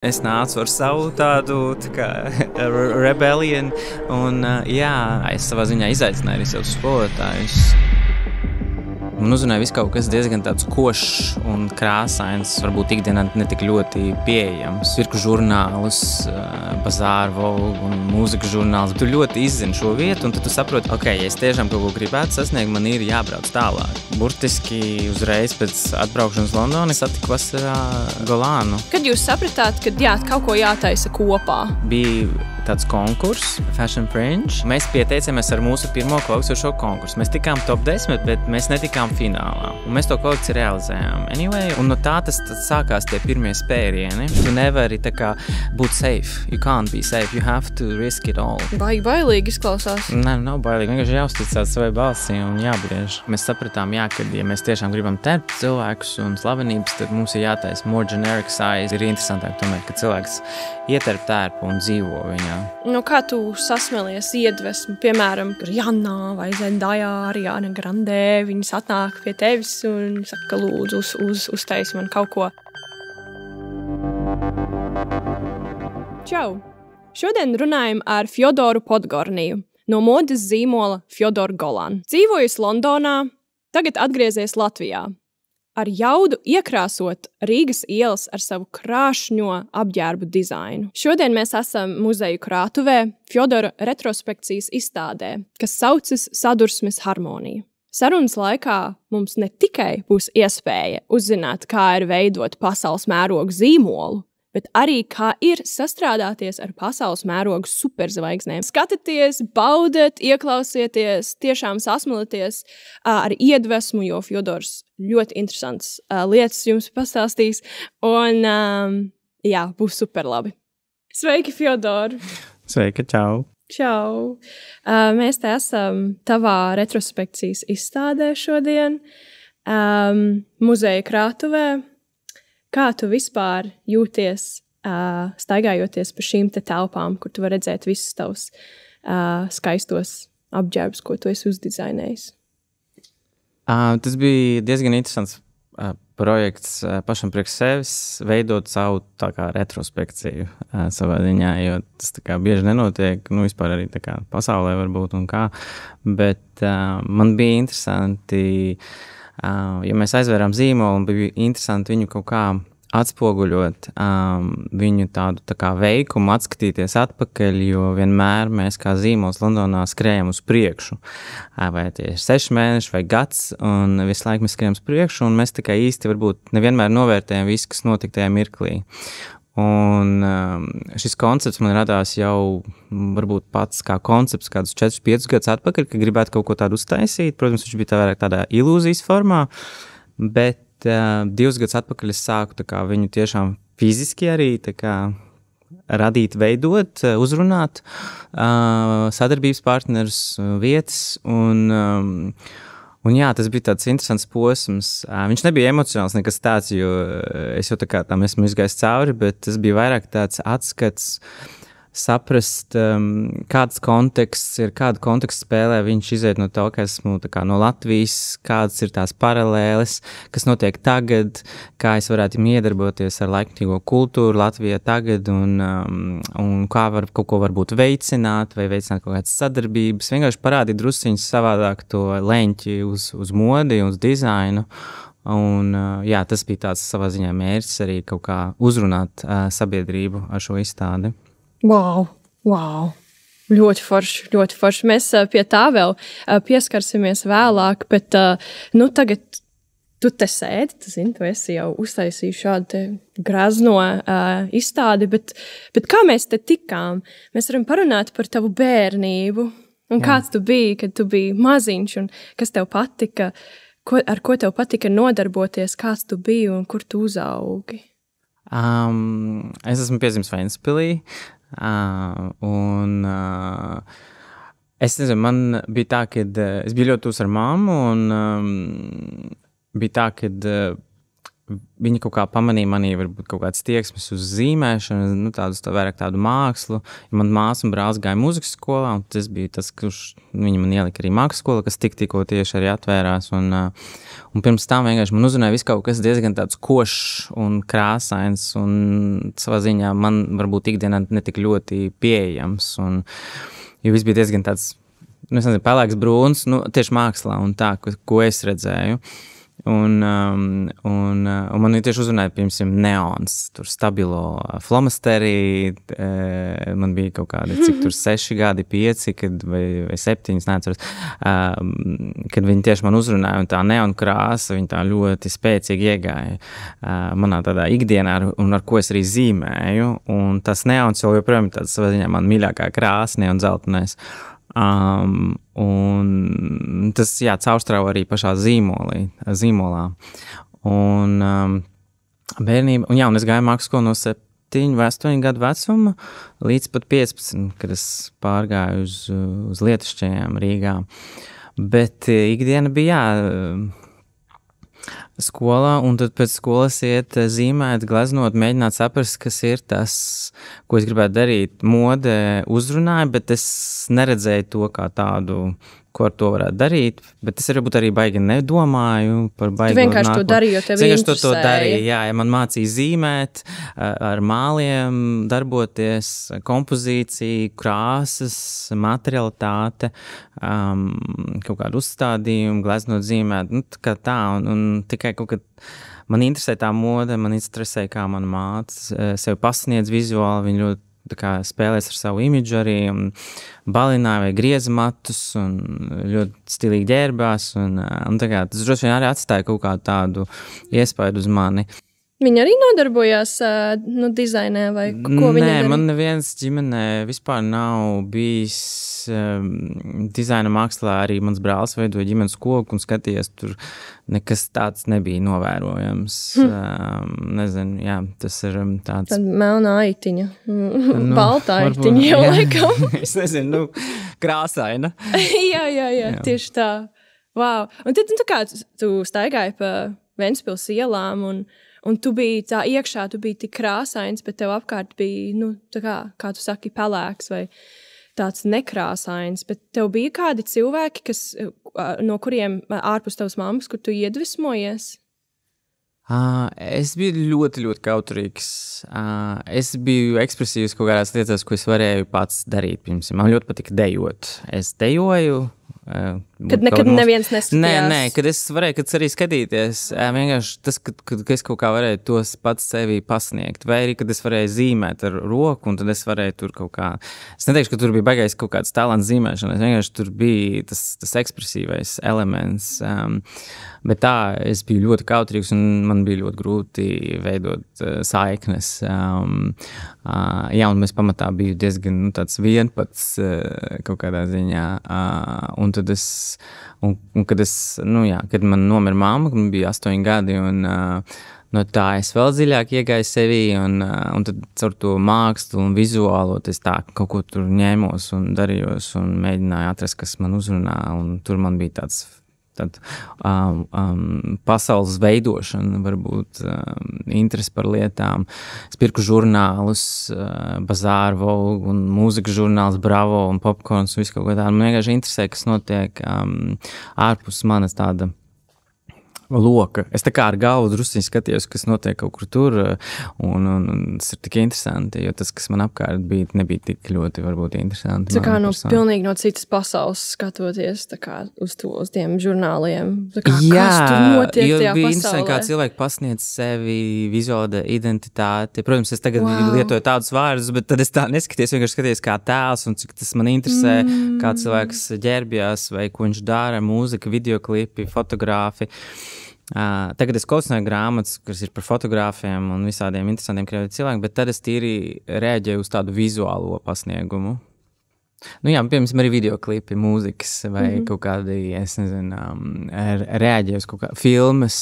Es nācu ar savu tādu tā kā rebellion, un jā, es savā ziņā izaicināju arī savus skolotājus. Man uzrunāja viss kaut kas diezgan tāds košs un krāsains, varbūt ikdienā ne tik ļoti pieejams. Cirku žurnālus, bazāru, Vogue un mūzikas žurnālus. Tu ļoti izzini šo vietu, un tad tu saproti, ok, ja es tiešām kaut ko gribētu sasniegt, man ir jābrauc tālāk. Burtiski uzreiz pēc atbraukšanas Londonā satiku vasarā Golānu. Kad jūs sapratāt, ka jā, kaut ko jātaisa kopā? Bija tāds konkurss, Fashion Fringe. Mēs pieteicāmies ar mūsu pirmo kolekciju konkursu. Mēs tikām top 10, bet mēs netikām finālā. Un mēs to kolekciju realizējām. Anyway, un no tā tas sākās tie pirmie spērieni. Tu nevari tā kā būt safe. You can't be safe. You have to risk it all. Bailīgi izklausās. Nē, nav bailīgi. Vienkārši jāuzticās savai balsī un jābriež. Mēs sapratām, ka ja mēs tiešām gribam terpt cilvēkus un slavenības, tad mums ir jātaisa more generic size. Ir interesantāk tomēr, ka cilvēks ieterp tērpu un dzīvo viņā. Nu, kā tu sasmelies iedvesmu, piemēram, Rihanna vai Zendaya, Ariana Grande, viņas atnāk pie tevis un saka, lūdzu, uztaisi man kaut ko. Čau! Šodien runājam ar Fjodoru Podgorniju no modes zīmola Fjodor Golan. Dzīvojis Londonā, tagad atgriezies Latvijā. Ar jaudu iekrāsot Rīgas ielas ar savu krāšņo apģērbu dizainu. Šodien mēs esam muzeju krātuvē Fjodora retrospekcijas izstādē, kas saucas Sadursmes harmonija. Sarunas laikā mums ne tikai būs iespēja uzzināt, kā ir veidot pasaules mērogu zīmolu, bet arī kā ir sastrādāties ar pasaules mērogu superzvaigznēm. Skatieties, baudiet, ieklausieties, tiešām sasmilieties ar iedvesmu, jo Fjodors ļoti interesants lietas jums pastāstīs. Un jā, būs super labi. Sveiki, Fjodor! Sveika, čau! Čau! Mēs te esam tavā retrospekcijas izstādē šodien, muzeja krātuvē. Kā tu vispār jūties, staigājoties pa šīm te telpām, kur tu vari redzēt visus tavus skaistos apģērbus, ko tu esi uzdizainējis? Tas bija diezgan interesants projekts pašam priekš sevis, veidot savu tā kā retrospekciju savā ziņā, jo tas tā kā bieži nenotiek, vispār arī tā kā pasaulē varbūt un kā, bet man bija interesanti, ja mēs aizvērām zīmolu, bija interesanti viņu kaut kā atspoguļot, viņu tādu tā kā veikumu, atskatīties atpakaļ, jo vienmēr mēs kā zīmols Londonā skrējam uz priekšu. Vai tie ir 6 mēneši vai gads, un visu laiku mēs skrējam uz priekšu, un mēs tikai īsti varbūt nevienmēr novērtējam visu, kas notika tajā mirklī. Un šis koncepts man radās jau varbūt pats kā koncepts kādus 4-5 gadus atpakaļ, ka gribētu kaut ko tādu uztaisīt. Protams, viņš bija vairāk tādā ilūzijas formā, bet 2 gadus atpakaļ es sāku tā kā viņu tiešām fiziski arī tā kā radīt, veidot, uzrunāt sadarbības partnerus, vietas un jā, tas bija tāds interesants posms. Viņš nebija emocionāls nekas tāds, jo es jau tā kā tam esmu izgājis cauri, bet tas bija vairāk tāds atskats, saprast, kāds konteksts ir, kādu kontekstu spēlē viņš iziet no tā, ka esmu tā kā no Latvijas, kādas ir tās paralēles, kas notiek tagad, kā es varētu iedarboties ar laikmatīgo kultūru Latvijā tagad un kā var kaut ko varbūt veicināt vai veicināt kaut kādas sadarbības. Vienkārši parādīt drusciņus savādāk to leņķi uz modi, uz dizainu. Un jā, tas bija tāds savā ziņā mērķis arī kaut kā uzrunāt sabiedrību ar šo izstādi. Wow! Ļoti forši. Mēs pie tā vēl pieskarsimies vēlāk, bet tagad tu te sēdi, tu esi jau uztaisījis šādu grazno izstādi, bet kā mēs te tikām? Mēs varam parunāt par tavu bērnību un kāds tu biji, kad tu biji maziņš un kas tev patika, ar ko tev patika nodarboties, kāds tu biji un kur tu uzaugi? Es esmu piedzimis Ventspilī. Es nezinu, man bija tā, ka es biju ļoti tūs ar mammu un bija tā, ka Viņa kaut kā pamanīja manī varbūt kaut kāds tieksmes uz zīmēšanu, nu, vairāk tādu mākslu. Man māsa un brālis gāja mūzikas skolā, un tas bija tas, kurš viņi man ielika arī mākslas skola, kas tikko tieši arī atvērās. Un pirms tam vienkārši man uzrunāja viss kaut kas diezgan tāds košs un krāsains, un savā ziņā man varbūt ikdienā netik ļoti pieejams. Jo viss bija diezgan tāds, nu, es nezinu, pelēks brūns, nu, tieši mākslā un tā, ko es redzēju. Un man tieši uzrunāja, piemēram, neons, tur stabilo flomasteri, man bija kaut kādi, cik tur 6 gadi, 5, vai 7, neatceros, kad viņi tieši man uzrunāja, un tā neon krāsa, viņi tā ļoti spēcīgi iegāja manā tādā ikdienā, un ar ko es arī zīmēju, un tas neons joprojām tāds savā ziņā man mīļākā krāsa, neon zeltenais. Un tas, jā, caurstrāva arī pašā zīmolā. Un bērnība, un es gāju mākslas skolu no 7 vai 8 gadu vecuma līdz pat 15, kad es pārgāju uz Lietišķajām Rīgā. Bet ikdiena bija, skolā, un tad pēc skolas iet zīmēt, gleznot, mēģināt saprast, kas ir tas, ko es gribētu darīt. Mode uzrunāja, bet es neredzēju to kā tādu, ko ar to varētu darīt, bet es arī baigi nedomāju par baigi. Tu vienkārši to darīji, jo tev interesēja. To darīju, jā, ja man mācīja zīmēt, ar māliem darboties, kompozīcija, krāsas, materialitāte, kaut kādu uzstādījumu, gleznot, zīmēt, nu, kā tā, un tikai kaut kad man interesē tā mode, man interesē, kā man māca, sev pasniedz vizuāli, viņi ļoti tā kā spēlēs ar savu imidžu arī, un balināja vai grieza matus, un ļoti stilīgi ģērbās, un tā kā tas droši vien arī atstāja kaut kādu tādu iespaidu uz mani. Viņa arī nodarbojās dizainē vai ko viņa darīja? Nē, man neviens ģimenē vispār nav bijis dizaina mākslā, arī mans brālis veidoja ģimenes koku un skatījies, tur nekas tāds nebija novērojams. Nezinu, jā, tas ir tāds... Tad melnā aitiņa, balta aitiņa jau laikam. Es nezinu, krāsaina. jā, tieši tā. Wow. Un tad, kā tu staigāji pa Ventspils ielām un tu biji tā iekšā, tu biji tik krāsains, bet tev apkārt bija, tā kā tu saki, pelēks vai tāds nekrāsains, bet tev bija kādi cilvēki, no kuriem ārpus tavas mammas, kur tu iedvesmojies? Es biju ļoti, ļoti kauturīgs. Es biju ekspresīvs kaut kādās lietās, ko es varēju pats darīt. Piemēram, man ļoti patika dejot. Es dejoju. Kad nekad neviens neskatījās? Nē, kad es varēju arī skatīties, vienkārši tas, kad es kaut kā varēju tos pats sevi pasniegt, vai arī, kad es varēju zīmēt ar roku, un tad es varēju tur kaut kā, es neteikšu, ka tur bija baigais kaut kāds talants zīmēšana, vienkārši tur bija tas ekspresīvais elements, bet tā, es biju ļoti kautrīgs, un man bija ļoti grūti veidot saiknes, un mēs pamatā biju diezgan, tāds vienpats kaut kādā ziņā, un tad kad kad man nomira mamma, kad man bija 8 gadi, un no tā es vēl dziļāk iegāju sevī, un tad caur to mākslu un vizuālo es tā kaut ko tur ņēmos un darījos un mēģināju atrast, kas man uzrunā, un tur man bija tāds pasaules veidošana, varbūt interesi par lietām. Es pirku žurnālus, Bazāra, Vogue un mūzikas žurnāls Bravo un Popcorns, visu kaut ko tādu. Man vienkārši interesē, kas notiek ārpus manas tāda loka. Es tā kā ar galvu drusciņi skatījos, kas notiek kaut kur tur, un tas ir tik interesanti, jo tas, kas man apkārt bija, nebija tik ļoti varbūt interesanti. Tā kā pilnīgi no citas pasaules skatoties, tā kā uz tiem žurnāliem. Tā kā, kas tur notiek tajā pasaulē? Jo bija interesanti, kā cilvēki pasniedz sevi, vizuāla identitāti. Protams, es tagad lietoju tādus vārdus, bet tad es tā neskaties, vienkārši skaties kā tēls, un cik tas man interesē, kā cilvēks ģērbjās, vai ko viņš dara, mūzika, videoklipi, fotogrāfi. Tagad es kolekcionēju grāmatas, kas ir par fotogrāfiem un visādiem interesantiem kreatīviem cilvēkiem, bet tad es tīri reaģēju uz tādu vizuālo pasniegumu. Piemēram, arī videoklipi, mūzikas vai kaut kādi, es nezinu, reaģēju uz kaut kā filmas,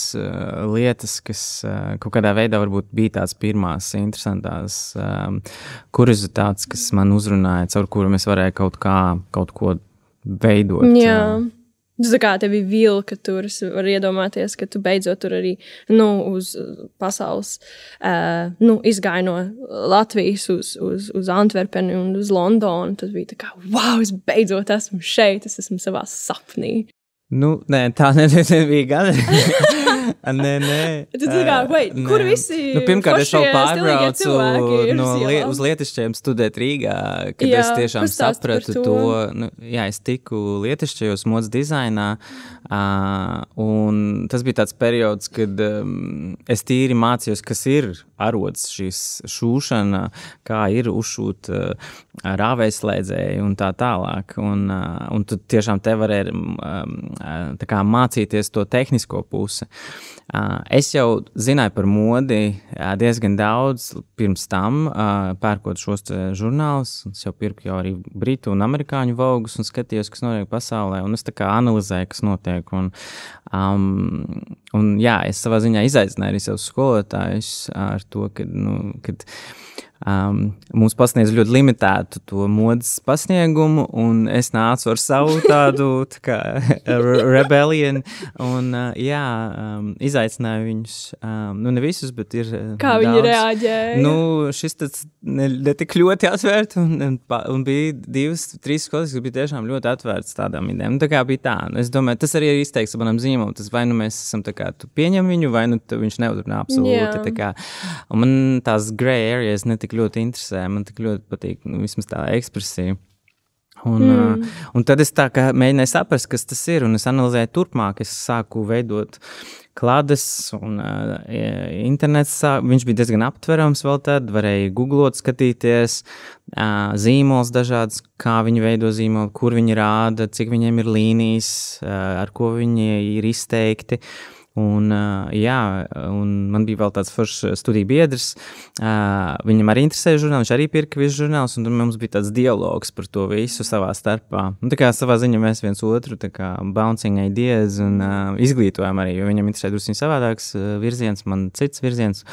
lietas, kas kaut kādā veidā varbūt bija tās pirmās interesantās kuriozitātes, kas man uzrunāja, caur kuru mēs varēja kaut ko veidot. Jā. Tas tā kā tevi vilka tur, es varu iedomāties, ka tu beidzot tur arī, uz pasaules, izgāji no Latvijas uz Antverpeni un uz Londonu. Tad bija tā kā, wow, es beidzot esmu šeit, es esmu savā sapnī. Nē, tā nebija gan. Nē. Tu kā, kur visi pirmkārt, es jau pārbraucu uz Lietišķiem studēt Rīgā, kad es tiešām sapratu to. Es tiku Lietišķajos modes dizainā, un tas bija tāds periods, kad es tīri mācījos, kas ir arods šīs šūšana, kā ir uzšūt rāvējslēdzēji un tā tālāk. Un tu tiešām te varēji tā kā mācīties to tehnisko pusi. Es jau zināju par modi diezgan daudz pirms tam, pērkot šos žurnālus. Es jau pirku jau arī britu un amerikāņu vogus un skatījos, kas notiek pasaulē. Un es tā kā analizēju, kas notiek. Un es savā ziņā izaicināju arī savus skolotājus ar to, kad mums pasniedz ļoti limitētu to modes pasniegumu, un es nācu ar savu tādu tā kā rebellion, un izaicināju viņus, ne visus, bet ir kā daudz. Viņi reaģēja? Šis tāds ne tik ļoti atvērts, un bija 2-3 skolas, kas bija tiešām ļoti atvērts tādām idejām. Tā kā bija tā. Es domāju, tas arī ir izteikts manam zīmolam. Tas vai nu mēs esam tā kā, tu pieņem viņu, vai nu viņš neuzrunā absolūti. Tā kā, un man tās gray areas netik ļoti interesē, man tik ļoti patīk, vismaz tā ekspresija. Un tad es tā kā mēģināju saprast, kas tas ir, un es analizēju turpmāk, es sāku veidot klades, un internets, viņš bija diezgan aptverams vēl tad, varēja googlot, skatīties, zīmols dažāds, kā viņi veido zīmolu, kur viņi rāda, cik viņiem ir līnijas, ar ko viņi ir izteikti. Un man bija vēl tāds foršs studiju biedrs, viņam arī interesēja žurnāli, viņš arī pirka visu žurnālus, un mums bija tāds dialogs par to visu savā starpā. Un tā kā savā ziņā mēs viens otru tā kā bouncing ideas un izglītojam arī, jo viņam interesē drusku savādāks virziens, man cits virziens.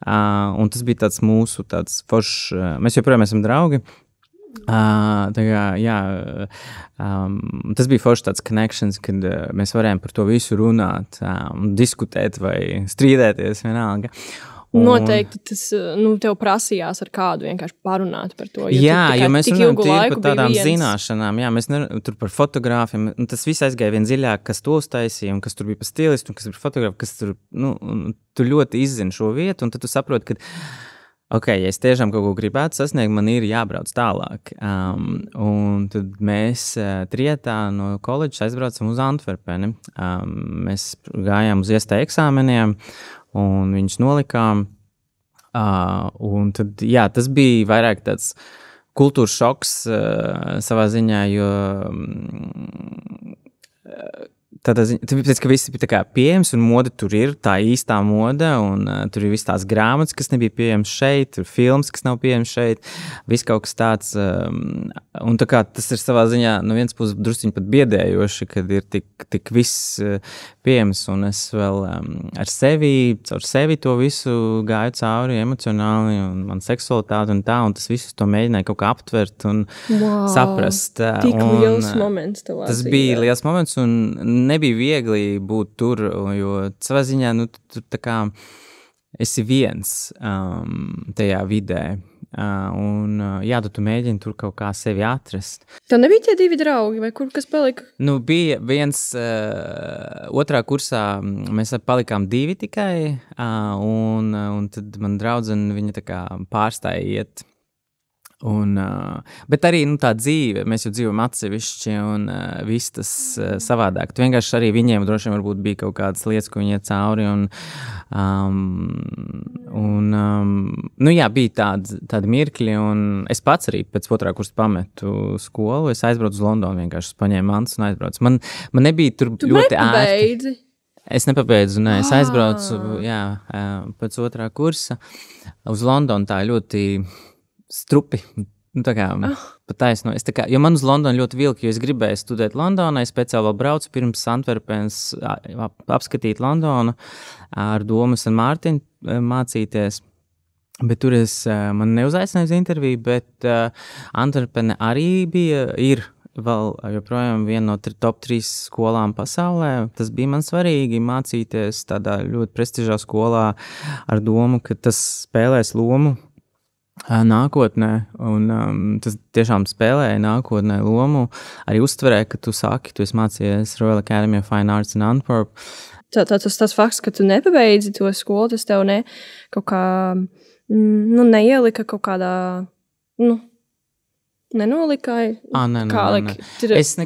Un tas bija tāds mūsu tāds foršs, mēs joprojām esam draugi. Tas bija forši tāds connections, kad mēs varējām par to visu runāt, diskutēt vai strīdēties vienalga. Noteikti tas tev prasījās ar kādu vienkārši parunāt par to. Jo mēs runājam tīri par tādām zināšanām. Mēs tur par fotogrāfiem. Tas viss aizgāja vien dziļāk, kas to uztaisīja un kas tur bija pa stilistu un kas bija fotografi, kas tur, tu ļoti izzini šo vietu un tad tu saproti, ka ja es tiešām kaut ko gribētu sasniegt, man ir jābrauc tālāk. Un tad mēs trietā no koledžas aizbraucam uz Antverpeni. Mēs gājām uz iestāju eksāmeniem un viņus nolikām. Un tad, tas bija vairāk tāds kultūras šoks savā ziņā, jo tāpēc, ka viss bija tā kā pieejams un moda tur ir, tā īstā moda un tur ir viss tās grāmatas, kas nebija pieejams šeit, tur filmas, kas nav pieejams šeit, viss kaut kas tāds un tā kā tas ir savā ziņā no viens puses drusciņ pat biedējoši, kad ir tik viss pieejams un es vēl caur sevi to visu gāju cauri emocionāli un man seksualitāte un tā, un tas visu to mēģināju kaut kā aptvert un saprast. Tik liels moments tev tas bija liels moments un nebija viegli būt tur, jo savā ziņā, tu tā kā esi viens tajā vidē. Tu mēģini tur kaut kā sevi atrast. Tev nebija tie 2 draugi, vai kur kas palika? Bija viens, otrā kursā mēs palikām 2 tikai, un tad man draudzene, viņa tā kā pārstāja iet. Bet arī tā dzīve, mēs jau dzīvojam atsevišķi un viss tas savādāk. Tu vienkārši arī viņiem droši vien varbūt bija kaut kādas lietas, ko viņi iet cauri bija tādi mirkļi un es pats arī pēc otrā kursa pametu skolu, es aizbraucu uz Londonu vienkārši paņēmu mantas un aizbraucu. Man nebija tur tu ļoti ērti. Es nepabeidzu, es aizbraucu pēc otrā kursa uz Londonu tā ļoti strupi, tā kā pataisno. Jo man uz Londonu ļoti vilki, jo es gribēju studēt Londonā, es speciāli braucu pirms Antverpenes apskatīt Londonu ar domu San Mārtiņu mācīties, bet tur man neuzaicināja uz interviju, bet Antverpene arī ir vēl joprojām viena no top 3 skolām pasaulē. Tas bija man svarīgi mācīties tādā ļoti prestižā skolā ar domu, ka tas spēlēs lomu nākotnē, un tas tiešām spēlēja nākotnē lomu. Arī uztverē, ka tu esi mācījies Royal Academy of Fine Arts in Antwerp. Tas fakts, ka tu nepabeidzi to skolu, tas tev kaut kā neielika kaut kādā, nenolikai? Nē. Es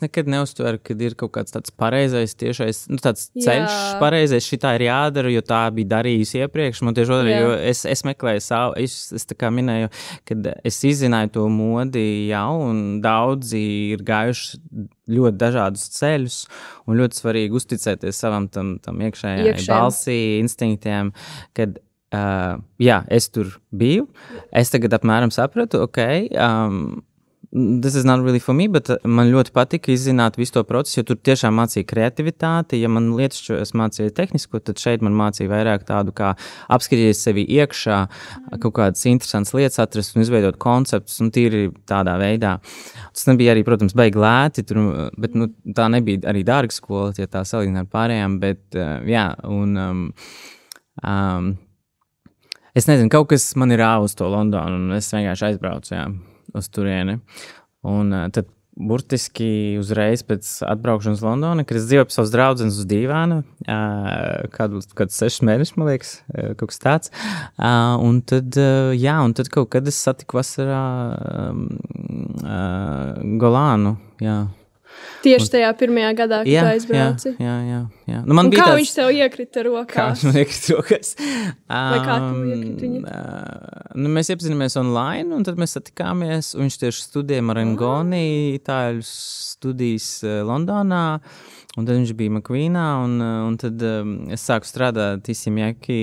nekad neuztveru, kad ir kaut kāds tāds pareizais, tiešais, tāds ceļš pareizais, šitā ir jādara, jo tā bija darījusi iepriekš. Man tieši otrādi, jo es meklēju savu, es tā kā minēju, kad es izzināju to modi jau, un daudzi ir gājuši ļoti dažādus ceļus, un ļoti svarīgi uzticēties savam tam iekšējai balsī, instinktiem, kad es tur biju. Es tagad apmēram sapratu, this is not really for me, bet man ļoti patika izzināt visu to procesu, jo tur tiešām mācīja kreativitāti. Ja man lietas, ko es mācīju tehnisko, tad šeit man mācīja vairāk tādu, kā apskatīties sevi iekšā, kaut kādas interesantas lietas atrast un izveidot konceptus, un tīri tādā veidā. Tas nebija arī, protams, baigi lēti, bet tā nebija arī dārga skola, ja tā salīdzināt ar pārējām, bet es nezinu, kaut kas man ir uz to Londonu, un es vienkārši aizbraucu uz turieni. Un tad burtiski uzreiz pēc atbraukšanas Londonā, kad es dzīvoju pie savas draudzenes uz dīvāna, kādu 6 mēnešus, man liekas, kaut kas tāds. Un tad kaut kad es satiku vasarā Golānu, Tieši tajā pirmajā gadā, kad aizbrauci? Jā. Un kā viņš tev iekrita rokās? Kā viņš man iekrita rokās? Vai kā tu iekrita viņu? Mēs iepazināmies online, un tad mēs satikāmies, un viņš tieši studēja Marangoni, itāļu studijas Londonā, un tad viņš bija Makvīnā, un tad es sāku strādāt Isimjaki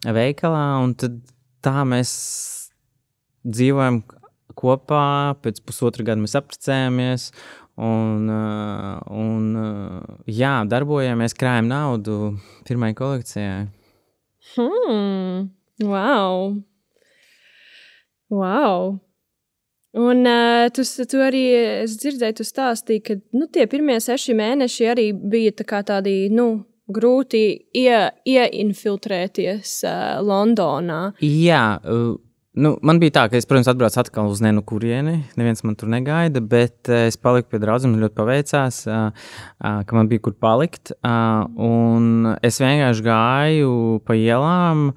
veikalā, un tad tā mēs dzīvojam kopā, pēc pusotra gada mēs apprecējāmies, un darbojamies, krājam naudu pirmajai kolekcijai. Wow. Un tu arī, es dzirdēju, tu stāstīji, ka tie pirmie 6 mēneši arī bija tādi, grūti ieinfiltrēties Londonā. Jā, man bija tā, ka es, protams, atbraucu atkal uz kurieni, neviens man tur negaida, bet es paliku pie draudzenes, man ļoti paveicās, ka man bija kur palikt, un es vienkārši gāju pa ielām,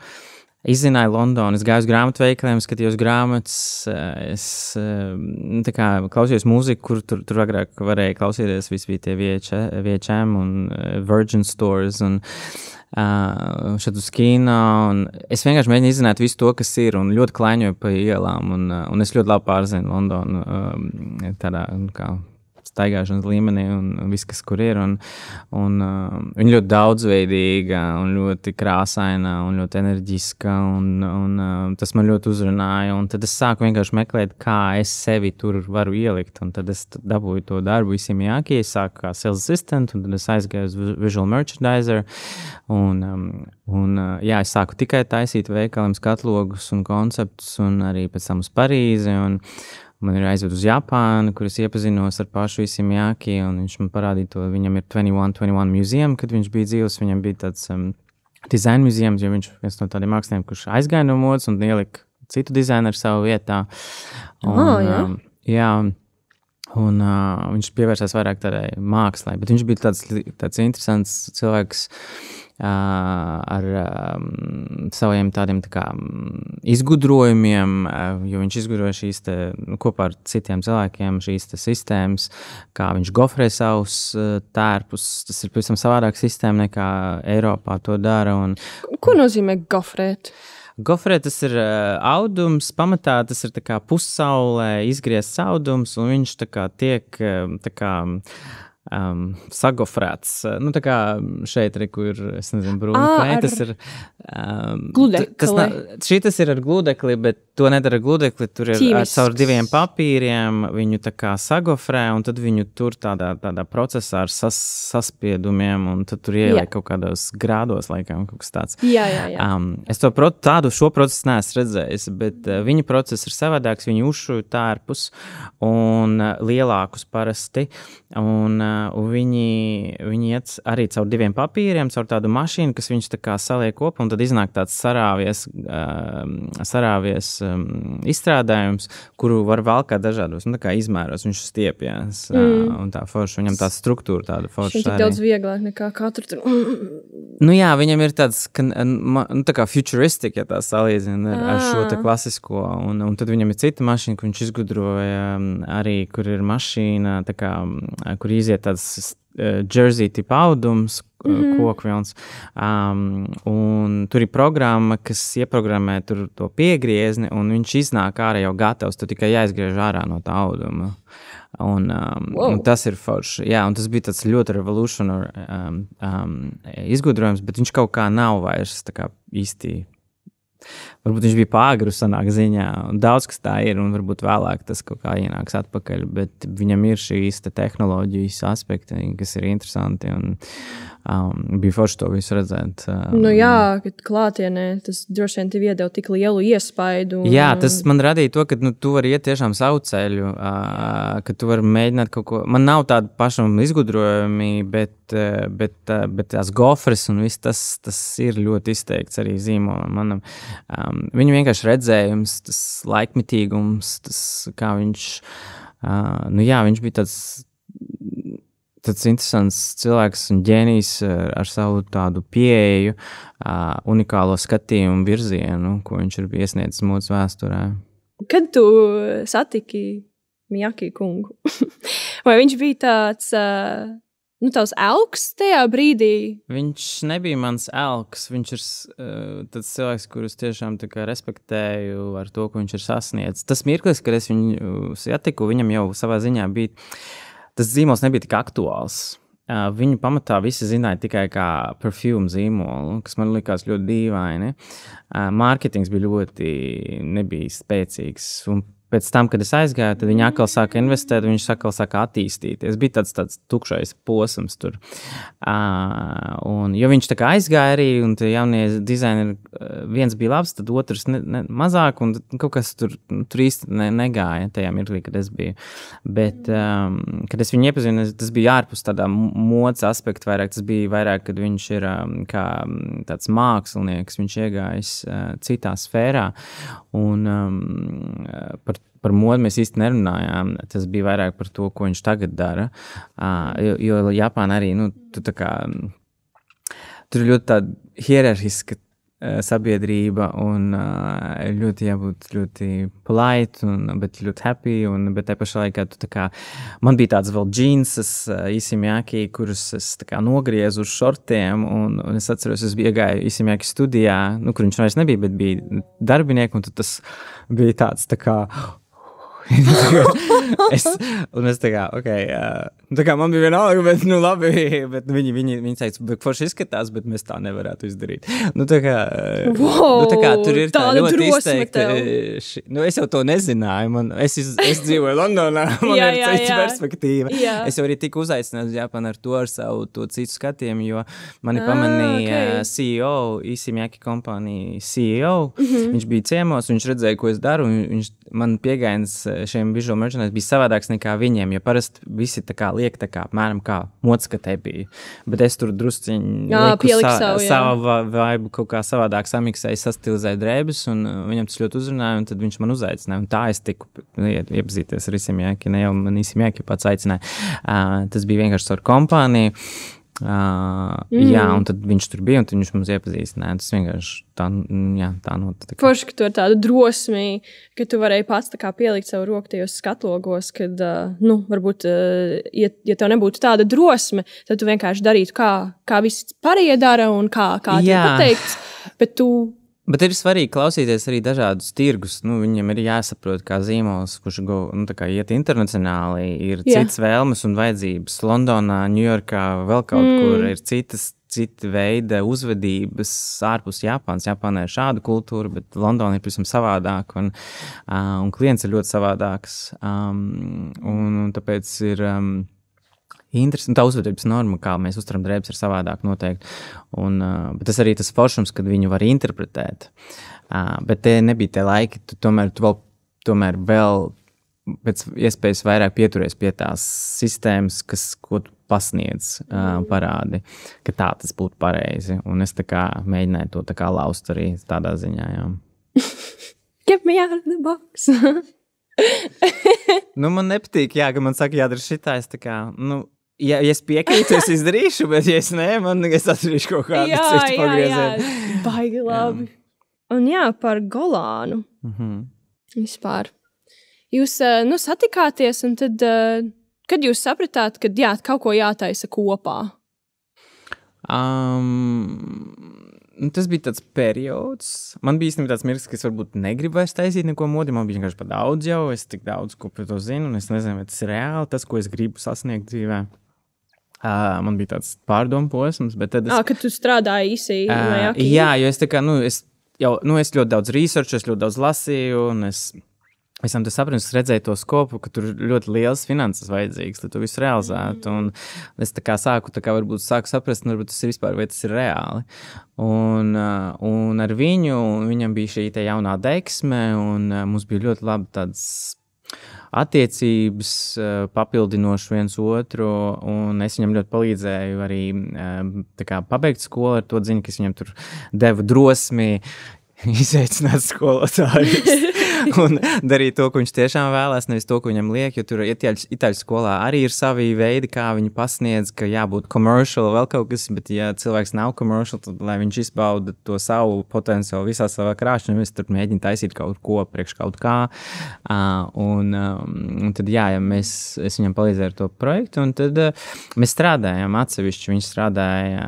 izzināju Londonu, es gāju uz grāmatveikaliem, skatījos grāmatas, es klausījos mūziku, kur tur agrāk varēja klausīties, visi bija tie VHM un Virgin Stores un šeit uz kino, un es vienkārši mēģinu izzināt visu to, kas ir, un ļoti klaiņoju pa ielām, un es ļoti labi pārzinu Londonu tādā, staigāšanas līmenī, un viss, kas kur ir, un viņa ļoti daudzveidīga, un ļoti krāsaina, un ļoti enerģiska, un tas man ļoti uzrunāja, un tad es sāku vienkārši meklēt, kā es sevi tur varu ielikt, un tad es dabūju to darbu Isimjaki, es sāku kā sales assistant, un tad es aizgāju uz visual merchandiser, es sāku tikai taisīt veikaliem skatlogus un konceptus, un arī pēc tam uz Parīzi, un man ir aizved uz Japānu, kur es iepazinos ar pašu Isimjaki, un viņš man parādīja to, viņam ir 21 museum, kad viņš bija dzīvs, viņam bija tāds design museums, jo viņš viens no tādiem māksliniekiem, kurš aizgāja no modes un ielika citu dizaineru savu vietā. Un viņš pievērsās vairāk tādai mākslai, bet viņš bija tāds interesants cilvēks, ar saviem tādiem izgudrojumiem, jo viņš izgudroja šīs kopā ar citiem cilvēkiem šīs sistēmas, kā viņš gofrē savus tērpus. Tas ir pavisam savādāk sistēma nekā Eiropā to dara. Ko nozīmē gofrēt? Gofrēt, tas ir audums, pamatā tas ir pussaulē izgriezts audums, un viņš tiek sagofrēts. Nu, tā kā šeit, kur, es nezinu, brūna tas ir... gludekli. Šitas ir ar gludekli, bet to nedara ar gludekli. Tur ir caur 2 papīriem, viņu tā kā sagofrē, un tad viņu tur tādā procesā ar saspiedumiem, un tad tur ieliek kaut kādos grādos, laikam, kaut kas tāds. Jā. Es šo procesu neesmu redzējis, bet viņa process ir savādāks, viņi uzšuj tērpus un lielākus parasti, un viņi iet arī caur 2 papīriem, caur tādu mašīnu, kas viņus tā kā saliek kopā, un tad iznāk tāds sarāvies izstrādājums, kuru var valkāt dažādos, tā kā izmēros, viņš stiepjās, un tā forša, viņam tā struktūra tāda forša. Viņš tik daudz vieglāk nekā katru tur. Nu jā, viņam ir tāds, tā kā futuristic, ja tā salīdzina ar šo te klasisko, un tad viņam ir cita mašīna, kur viņš izgudroja arī, kur ir mašīna, tā kā, kur iziet tāds jersey tipa audums, kokvilns, un tur ir programma, kas ieprogrammē tur to piegriezni, un viņš iznāk ārā jau gatavs, tu tikai jāizgriež ārā no tā auduma. Un tas ir forši. Jā, un tas bija tāds ļoti revolutionary izgudrojums, bet viņš kaut kā nav vairs tā kā īsti. Varbūt viņš bija pāragru sanāk ziņā, un daudz kas tā ir, un varbūt vēlāk tas kaut kā ienāks atpakaļ, bet viņam ir šīs tehnoloģijas aspekti, kas ir interesanti, un bija forši to visu redzēt. Nu jā, kad klātienē tas droši vien tev iedeva tik lielu iespaidu. Jā, tas man radīja to, ka tu vari iet tiešām savu ceļu, ka tu vari mēģināt kaut ko. Man nav tāda pašam izgudrojumi, bet tās gofres un viss tas ir ļoti izteikts arī zīmolam manam. Viņu vienkārši redzējums, tas laikmetīgums, tas kā viņš, viņš bija tāds interesants cilvēks un ģēnijs ar savu tādu pieeju, unikālo skatījumu virzienu, ko viņš ir iesniedzis mūsu vēsturē. Kad tu satiki Miyaki kungu? Vai viņš bija tāds... tavs elks tajā brīdī? Viņš nebija mans elks. Viņš ir tāds cilvēks, kurus tiešām tā kā respektēju ar to, ko viņš ir sasniedzis. Tas mirklis, kad es viņu satiku, viņam jau savā ziņā bija, tas zīmols nebija tik aktuāls. Viņu pamatā visi zināja tikai kā perfume zīmolu, kas man likās ļoti dīvaini. Mārketings bija nebija spēcīgs, un pēc tam, kad es aizgāju, tad viņi atkal sāka investēt, viņš atkal sāka attīstīties. Bija tāds tukšais posms tur. Jo viņš tā kā aizgāja arī, un tie jaunie dizaineri, viens bija labs, tad otrs mazāk, un kaut kas tur īsti negāja tajā mirklī, kad es biju. Bet, kad es viņu iepazinu, tas bija ārpus tādā modes aspekta vairāk, tas bija vairāk, kad viņš ir kā tāds mākslinieks, viņš iegājis citā sfērā, un par modu mēs īsti nerunājām. Tas bija vairāk par to, ko viņš tagad dara. Jo Japāna arī, tur ir ļoti tāda hierarhiska sabiedrība un ļoti jābūt ļoti polite, bet ļoti happy, bet tai pašā laikā man bija tāds vēl džīnsas Isimjaki, kurus es nogriezu uz šortiem, un es atceros, es iegāju Isimjaki studijā, kur viņš vairs nebija, bet bija darbinieki, un tad tas bija tāds es tā kā, tā kā man bija vienalga, bet, labi, bet viņi teica, bet forši izskatās, bet mēs tā nevarētu izdarīt. Tā kā tur ir tā ļoti izteikta. Es jau to nezināju, es dzīvoju Londonā, man ir cita perspektīva. Es jau arī tiku uzaicināts uz Japānu ar savu to citu skatījumu, jo mani pamanīja CEO, Isimjaki kompānija CEO, viņš bija ciemos, viņš redzēja, ko es daru, un viņš man piegājums šiem visual merchandise bija savādāks nekā viņiem, jo parasti visi liek apmēram kā modskatē bija. Bet es tur drusciņi liku savu vaibu kaut kā savādāk samiksēju, sastilizēju drēbes, un viņam tas ļoti uzrunāja, un tad viņš man uzaicināja, un tā es tiku iepazīties ar Isimjaki, ne jau man Isimjaki pats aicināja. Tas bija vienkārši ar kompāniju. Jā, un tad viņš tur bija, un viņš mums iepazīstināja. Tas vienkārši tā notika. Forši, ka tu ar tādu drosmi, ka tu varēji pats pielikt savu roku tajos skatlogos, kad, varbūt, ja tev nebūtu tāda drosme, tad tu vienkārši darītu, kā visi pārējie dara, un kā tev pateikts, bet tu Bet ir svarīgi klausīties arī dažādus tirgus. Viņiem ir jāsaprot, kā zīmols, kurš kā iet internacionāli, ir citas vēlmes un vajadzības. Londonā, Ņujorkā, vēl kaut kur ir cita veida uzvedības ārpus Japānas. Japānā ir šāda kultūra, bet Londona ir pavisam savādāka, un klients ir ļoti savādāks. Un tāpēc ir... interesanti. Tā uzvedības norma, kā mēs uztveram drēbes, ir savādāk noteikti. Bet tas arī tas foršums, kad viņu var interpretēt. Bet te nebija tie laiki, tu tomēr vēl pēc iespējas vairāk pieturies pie tās sistēmas, ko tu pasniedz parādi, ka tā tas būtu pareizi. Un es tā kā mēģināju to tā kā laust arī tādā ziņā, jā. Get me out of the box. Man nepatīk, ka man saka, jādara šitā, es tā kā, ja es piekrītu, es izdarīšu, bet ja es nē, es atradīšu kaut kādu citu pagriezienu. Jā, baigi labi. Un par Golānu. Vispār. Jūs, satikāties, un tad, kad jūs sapratāt, ka kaut ko jātaisa kopā? Tas bija tāds periods. Man bija īstenībā tāds mirklis, ka es varbūt negribu vairs taisīt neko modi. Man bija vienkārši par daudz jau. Es tik daudz ko par to zinu, un es nezinu, vai tas ir reāli, tas, ko es gribu sasniegt dzīvē. Man bija tāds pārdomu posms, bet tad es... Kad tu strādāji īsi vai akī? Jā, jo es tā kā, es ļoti daudz researchu, es ļoti daudz lasīju, un es tas sapratu, es redzēju to skopu, ka tur ļoti liels finanses vajadzīgs, lai to visu realizētu, un es tā kā sāku saprast, varbūt tas ir vispār, vai tas ir reāli. Un ar viņam bija šī te jaunā deksme, un mums bija ļoti labi tāds attiecības, papildinoši viens otru, un es viņam ļoti palīdzēju arī pabeigt skolu ar to ziņu, ka es viņam tur devu drosmi izveicināt skolotājus un darīt to, ko viņš tiešām vēlēs, nevis to, ko viņam liek, jo tur itāļu skolā arī ir savi veidi, kā viņi pasniedz, ka jābūt commercial, vēl kaut kas, bet ja cilvēks nav commercial, tad lai viņš izbauda to savu potenciālu visā savā krāšanā, es tur mēģinu taisīt kaut ko priekš kaut kā, un tad es viņam palīdzēju ar to projektu, un tad mēs strādājām atsevišķi, viņš strādāja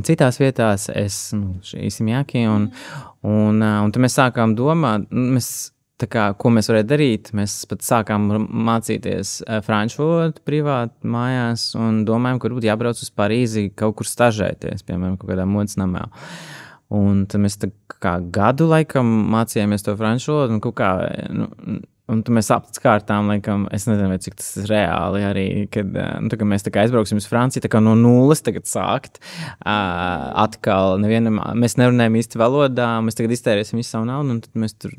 citās vietās, Simjaki, un tad mēs sākām domāt, ko mēs varētu darīt. Mēs pat sākām mācīties franču valodu privāti mājās un domājam, ka varbūt jābrauc uz Parīzi kaut kur stažēties, piemēram, kaut kādā modes namā. Un tad mēs gadu laikam mācījāmies to franču valodu un kaut kā... Un tad mēs apkārtām, laikam, es nezinu, vai cik tas ir reāli arī, kad mēs aizbrauksim uz Franciju, no nulles tagad sākt. Atkal mēs nerunājam īsti valodā, mēs tagad iztērēsim visu savu naudu, un tad mēs tur,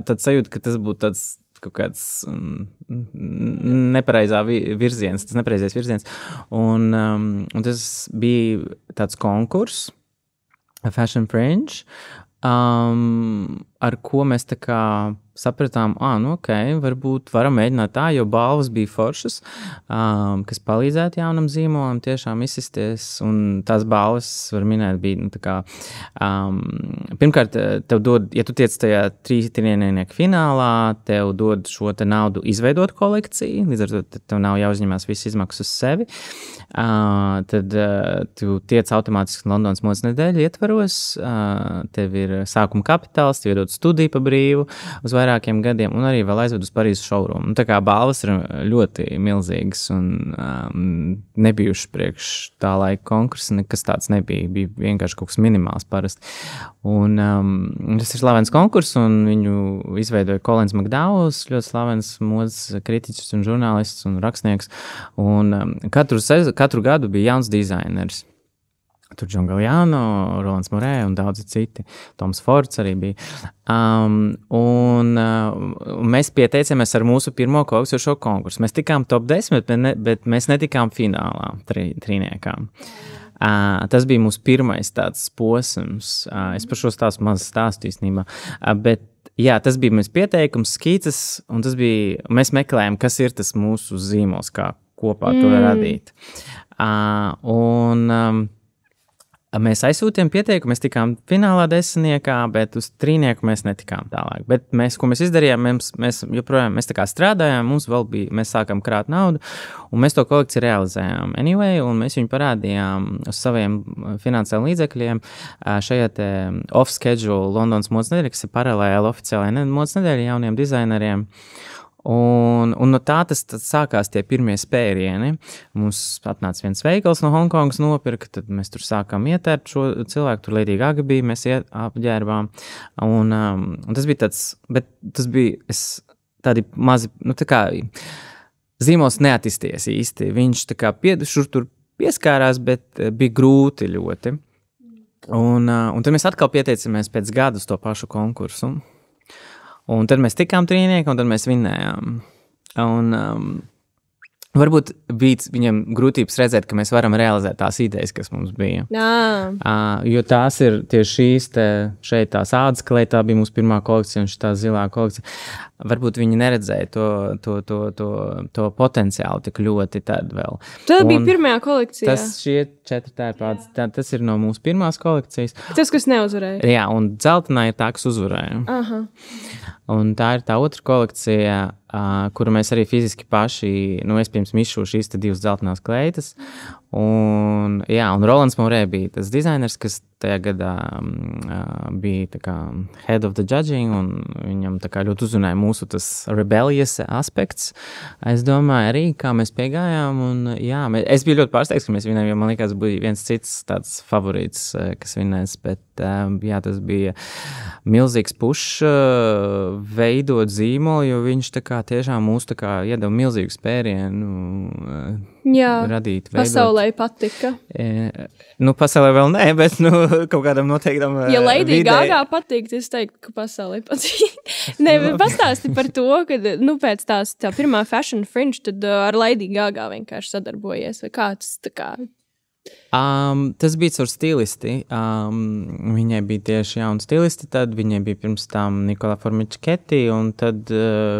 tad sajūta, ka tas būtu tāds kaut kāds nepareizais virziens. Un tas bija tāds konkurss, Fashion Fringe, ar ko mēs sapratām, varbūt varam mēģināt tā, jo balvas bija foršas, kas palīdzētu jaunam zīmolam tiešām izsisties, un tās balvas, var minēt, bija, pirmkārt, tev dod, ja tu tiec tajā 3 trīnieku finālā, tev dod šo te naudu izveidot kolekciju, līdz ar to tev nav jāuzņemās visu izmaksu uz sevi, tad tu tiec automātiski Londonas modes nedēļu ietvaros, tev ir sākuma kapitāls, tev iedod studiju pa brīvu uz vairākiem gadiem, un arī vēl aizved uz Parīzes showroom. Tā kā balvas ir ļoti milzīgas un nebijuši priekš tā laika konkursa, nekas tāds nebija, bija vienkārši kaut kas minimāls parasti. Un tas ir slavens konkurss, un viņu izveidoja Kolins Makdauls, ļoti slavens modes kritiķis un žurnālists un rakstnieks, un katru gadu bija jauns dizainers. Tur John Galliano, Rolands Morē un daudzi citi. Toms Fords arī bija. Un mēs pieteicāmies ar mūsu pirmo šo konkursu. Mēs tikām top 10, bet mēs netikām finālā trīniekām. Tas bija mūsu pirmais tāds posms. Es par šo stāstu īstenībā. Bet jā, tas bija mēs pieteikums, skices, un mēs meklējām, kas ir tas mūsu zīmols, kā kopā to radīt. Mēs aizsūtījām pieteikumu, mēs tikām finālā 10, bet uz 3 mēs netikām tālāk. Bet ko mēs izdarījām, mēs joprojām tā kā strādājām, mums vēl bija, mēs sākām krāt naudu, un mēs to kolekciju realizējām anyway, un mēs viņu parādījām uz saviem finansiāliem līdzekļiem šajā te off-schedule Londonas modes nedēļa, kas ir paralēli oficiālajai modes nedēļa jauniem dizaineriem. Un no tā tas sākās tie pirmie spērieni. Mums atnāca viens veikals no Hongkongas nopirka, tad mēs tur sākām ietērpt šo cilvēku, tur Lady Gaga bija, mēs apģērbām. Un tas bija tāds, bet tas bija tādi mazi, tā kā zīmols neattīsties īsti. Viņš tā kā šur tur pieskārās, bet bija grūti ļoti. Un tad mēs atkal pieteicamies pēc gada uz to pašu konkursu. Un tad mēs tikām 3, un tad mēs vinnējām. Un varbūt bija viņam grūtības redzēt, ka mēs varam realizēt tās idejas, kas mums bija. Jo tās ir tieši šīs šeit tās ādas klēja, tā bija mūsu pirmā kolekcija un šitā zilā kolekcija. Varbūt viņi neredzēja to potenciālu tik ļoti tad vēl. Tā bija pirmajā kolekcijā. Šie 4 tērpādas, tas ir no mūsu pirmās kolekcijas. Tas, kas neuzvarēja. Jā, un dzeltenā ir tā, kas uzvarēja. Aha. Un tā ir tā otra kolekcija, kuru mēs arī fiziski paši, es pirms mišu šīs 2 dzeltenās kleitas. Un Rolands Morē bija tas dizainers, kas tajā gadā bija tā kā head of the judging, un viņam tā kā ļoti uzrunāja mūsu tas rebellious aspekts. Es domāju arī, kā mēs piegājām, un es biju ļoti pārsteigts, ka mēs vinējām, jo man liekas, bija viens cits tāds favorīts, kas vinēs, bet tas bija milzīgs pušs veidot zīmoli, jo viņš tā kā tiešām mūs tā kā iedeva milzīgu spērienu radīt, veidot. Pasaulē patika. Pasaulē vēl nē, bet kaut kādam noteiktam ja Lady Gaga patīk, es teiktu, ka pasaulē patīk. Nē, pastāsti par to, ka pēc tā pirmā Fashion Fringe, tad ar Lady Gaga vienkārši sadarbojies, vai kā tas tā kā? Tas bija caur stilisti. Viņai bija tieši jauna stilisti, tad viņai bija pirms tam Nicola Formichetti, un tad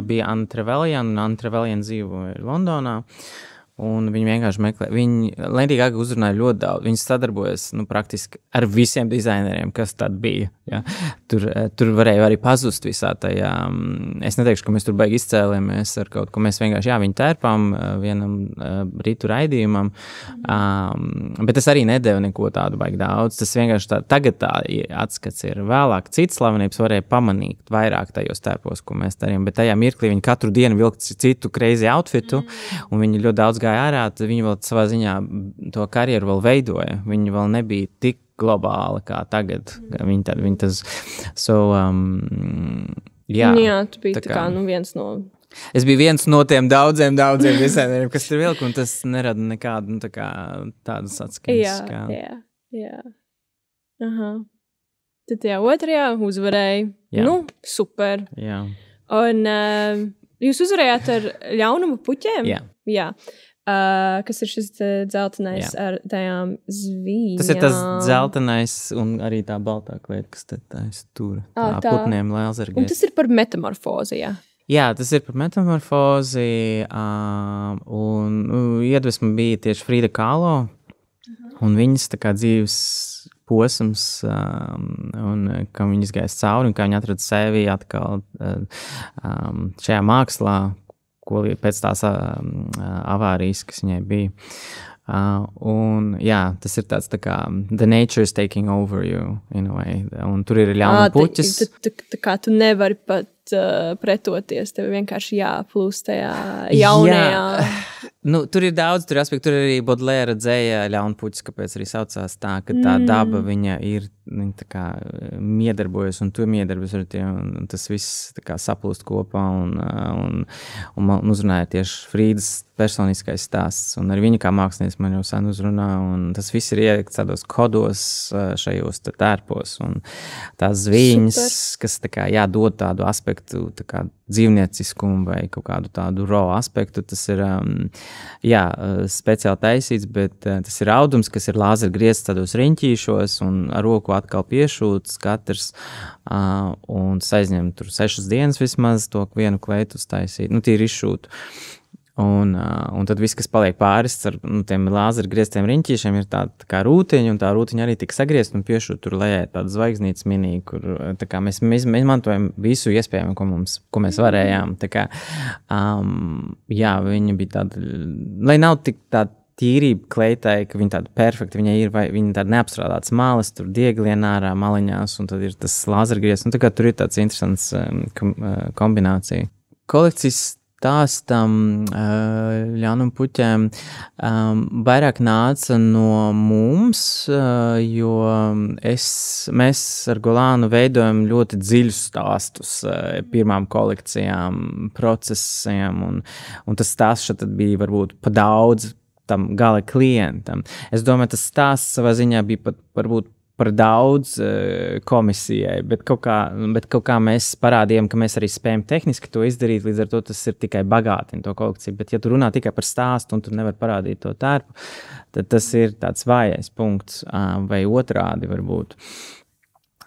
bija Anna Trevelyan, un Anna Trevelyan dzīvoja Londonā. Un viņi vienkārši meklē. Lady Gaga uzrunāja ļoti daudz. Viņi sadarbojas praktiski ar visiem dizaineriem, kas tad bija. Ja? Tur varēja arī pazust visā tajā. Es neteikšu, ka mēs tur baigi izcēlēmies ar kaut ko. Mēs vienkārši, viņu tērpām vienam rītu raidījumam. Bet tas arī nedēva neko tādu baigi daudz. Tas vienkārši tagad tā atskats ir vēlāk. Cits slavenības varēja pamanīt vairāk tajos tērpos, ko mēs darījām. Bet tajā mirklī viņi katru dienu vilka citu crazy outfitu, un viņi ļoti daudz ārā, tad viņi vēl savā ziņā to karjeru vēl veidoja. Viņi vēl nebija tik globāli kā tagad. Viņi tas... tu biji tā kā viens no... Es biju viens no tiem daudziem dizaineriem, kas tur vilka, un tas nerada nekādu tādas atskaņas. Jā. Aha. Tad tajā otrajā uzvarēja. Super. Jā. Un jūs uzvarējāt ar ļaunumu puķiem? Jā. Kas ir šis dzeltenais ar tajām zvīņām? Tas ir tas dzeltenais un arī tā baltā klieta, kas te tur tā putniem lēzergēs. Un tas ir par metamorfozi, jā? Jā, tas ir par metamorfozi, un iedvesma bija tieši Frida Kahlo, un viņas tā kā dzīves posms, un kā viņas gājas cauri, un kā viņa atrada sevi atkal šajā mākslā, ko pēc tās avārijas, kas viņai bija. Tas ir tāds tā kā the nature is taking over you in a way. Un tur ir ļauna puķis. Tā kā tu nevari pat pretoties, tev vienkārši jāplūst tajā jaunajā. Tur ir daudz, tur aspektu, tur arī Baudelaire dzēja ļaunpuķis, kāpēc arī saucās tā, ka tā daba viņa ir, viņa tā kā miedarbojas, un tu miedarbojas ar tiem, un tas viss tā kā saplūst kopā, un man uzrunāja tieši Frīdas personiskais stāsts, un ar viņu kā mākslinieks man jau sen uzrunā, un tas viss ir ielikts tādos kodos šajos tērpos, un tās zviņas, kas tā kā jādod tādu aspektu, tā kā dzīvnieciskumu vai kaut kādu tādu raw aspektu, tas ir speciāli taisīts, bet tas ir audums, kas ir lāzera griezts tādos riņķīšos un ar roku atkal piešūts katrs, un tas aizņem tur 6 dienas vismaz to vienu kleitu taisīt, tīri izšūt. Un tad viss, kas paliek pāris ar tiem lāzeru grieztiem riņķīšiem, ir tā kā rūtiņa, un tā rūtiņa arī tika sagriezta un piešūt tur lejā tādu zvaigznītes minīgi, kur tā kā mēs izmantojam visu iespējamo, ko mēs varējām. Tā kā, jā, viņa bija tāda, lai nav tik tāda tīrība kleitai, ka viņa tāda perfekta, viņa ir, vai viņa tāda neapstrādātas malas, tur dieglienā ārā maliņās, un tad ir tas lāzergriezts, un tā kā tur ir tāds interesants kombinācija. Kolekcijas stāstam Ļaunuma puķēm vairāk nāca no mums, jo mēs ar Golānu veidojam ļoti dziļus stāstus pirmām kolekcijām, procesiem, un tas stāsts šeit bija varbūt pa daudz tam gala klientam. Es domāju, tas stāsts savā ziņā bija pat varbūt par daudz komisijai, bet kaut kā mēs parādījām, ka mēs arī spējam tehniski to izdarīt, līdz ar to tas ir tikai bagātina to kolekciju. Bet ja tu runā tikai par stāstu un tu nevar parādīt to tērpu, tad tas ir tāds vājais punkts vai otrādi varbūt.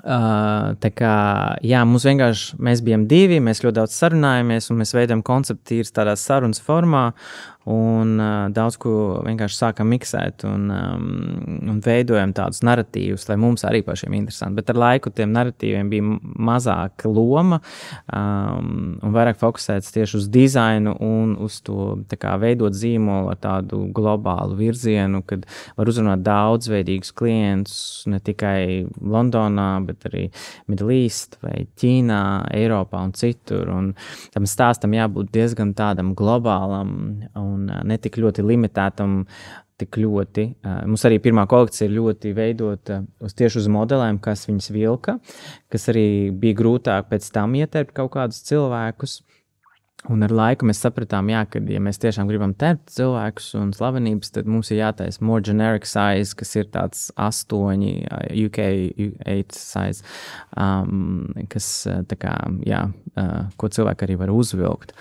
Tā kā, jā, mēs bijām divi, mēs ļoti daudz sarunājamies un mēs veidojam konceptu tīri tādā sarunas formā un daudz ko vienkārši sākam miksēt un veidojam tādus narratīvus, lai mums arī pašiem interesanti. Bet ar laiku tiem narratīviem bija mazāka loma un vairāk fokusēts tieši uz dizainu un uz to tā kā veidot zīmolu ar tādu globālu virzienu, kad var uzrunāt daudzveidīgus klientus, ne tikai Londonā, bet arī Middle East vai Ķīnā, Eiropā un citur. Un tam stāstam jābūt diezgan tādam globālam un ne tik ļoti limitētam, tik ļoti. Mums arī pirmā kolekcija ir ļoti veidota tieši uz modelēm, kas viņas vilka, kas arī bija grūtāk pēc tam ieterpt kaut kādus cilvēkus. Un ar laiku mēs sapratām, jā, ka, ja mēs tiešām gribam terpt cilvēkus un slavenības, tad mums ir jātaisa more generic size, kas ir tāds 8, UK 8 size, kas tā kā, jā, ko cilvēki arī var uzvilkt.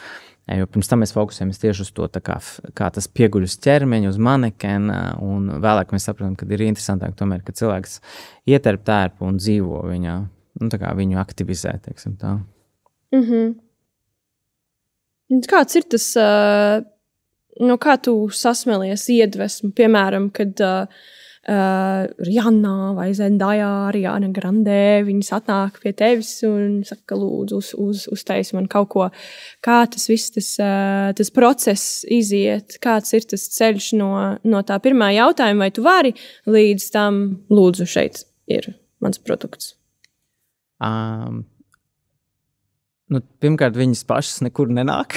Jo pirms tam mēs fokusējamies tieši uz to, kā tas pieguļ uz ķermeņa, uz manekena, un vēlāk mēs saprotam, ka ir interesantāk tomēr, ka cilvēks ieterp tērpu un dzīvo viņā, tā kā viņu aktivizē, teiksim tā. Kāds ir tas, no kā tu sasmēlies iedvesmu, piemēram, kad Rihanna vai Zendaya, Ariana Grande, viņas atnāk pie tevis un saka, lūdzu, uztaisi man kaut ko. Kā tas viss, tas process iziet, kāds ir tas ceļš no tā pirmā jautājuma, vai tu vari līdz tam, lūdzu, šeit ir mans produkts? Pirmkārt, viņas pašas nekur nenāk.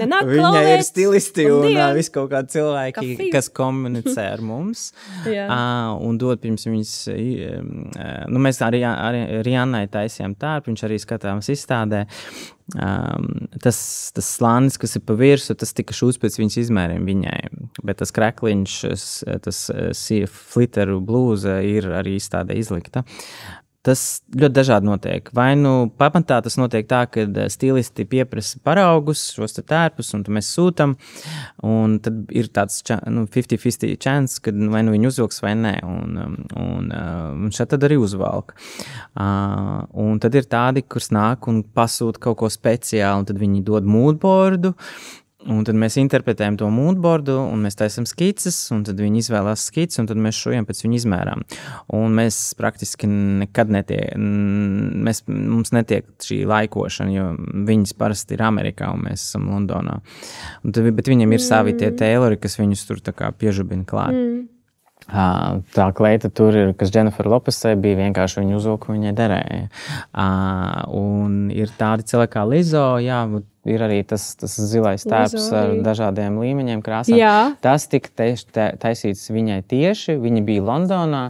Viņai ir stilisti un visu kaut kādi cilvēki, kas komunicē ar mums. Un dod pirms viņas, mēs arī Rihannai taisījām tērpu, viņš arī skatāms izstādē. Tas slānis, kas ir pa virsu, tas tika šūts pēc viņas izmēriem viņai. Bet tas krekliņš, tas flitteru blūza ir arī izstādē izlikta. Tas ļoti dažādi notiek. Vai pamatā tas notiek tā, ka stilisti pieprasa paraugus, šos tērpus, un mēs sūtam, un tad ir tāds 50-50 chance, kad vai viņi uzvilks vai nē, un šeit tad arī uzvalk. Un tad ir tādi, kas nāk un pasūta kaut ko speciālu, un tad viņi dod moodboardu, un tad mēs interpretējam to moodboardu, un mēs taisam skices, un tad viņi izvēlās skices, un tad mēs šojam pēc viņu izmērām. Un mēs praktiski nekad mums netiek šī laikošana, jo viņas parasti ir Amerikā, un mēs esam Londonā. Bet viņiem ir savi tie tailori, kas viņus tur tā kā piežubina klāt. Tā kleita tur ir, kas Jennifer Lopesai bija, vienkārši viņu uzvilku, viņai derēja. Un ir tādi cilvēki kā Lizzo, jā, ir arī tas zilais tērps ar dažādiem līmeņiem, krāsām. Jā. Tas tika taisīts viņai tieši, viņa bija Londonā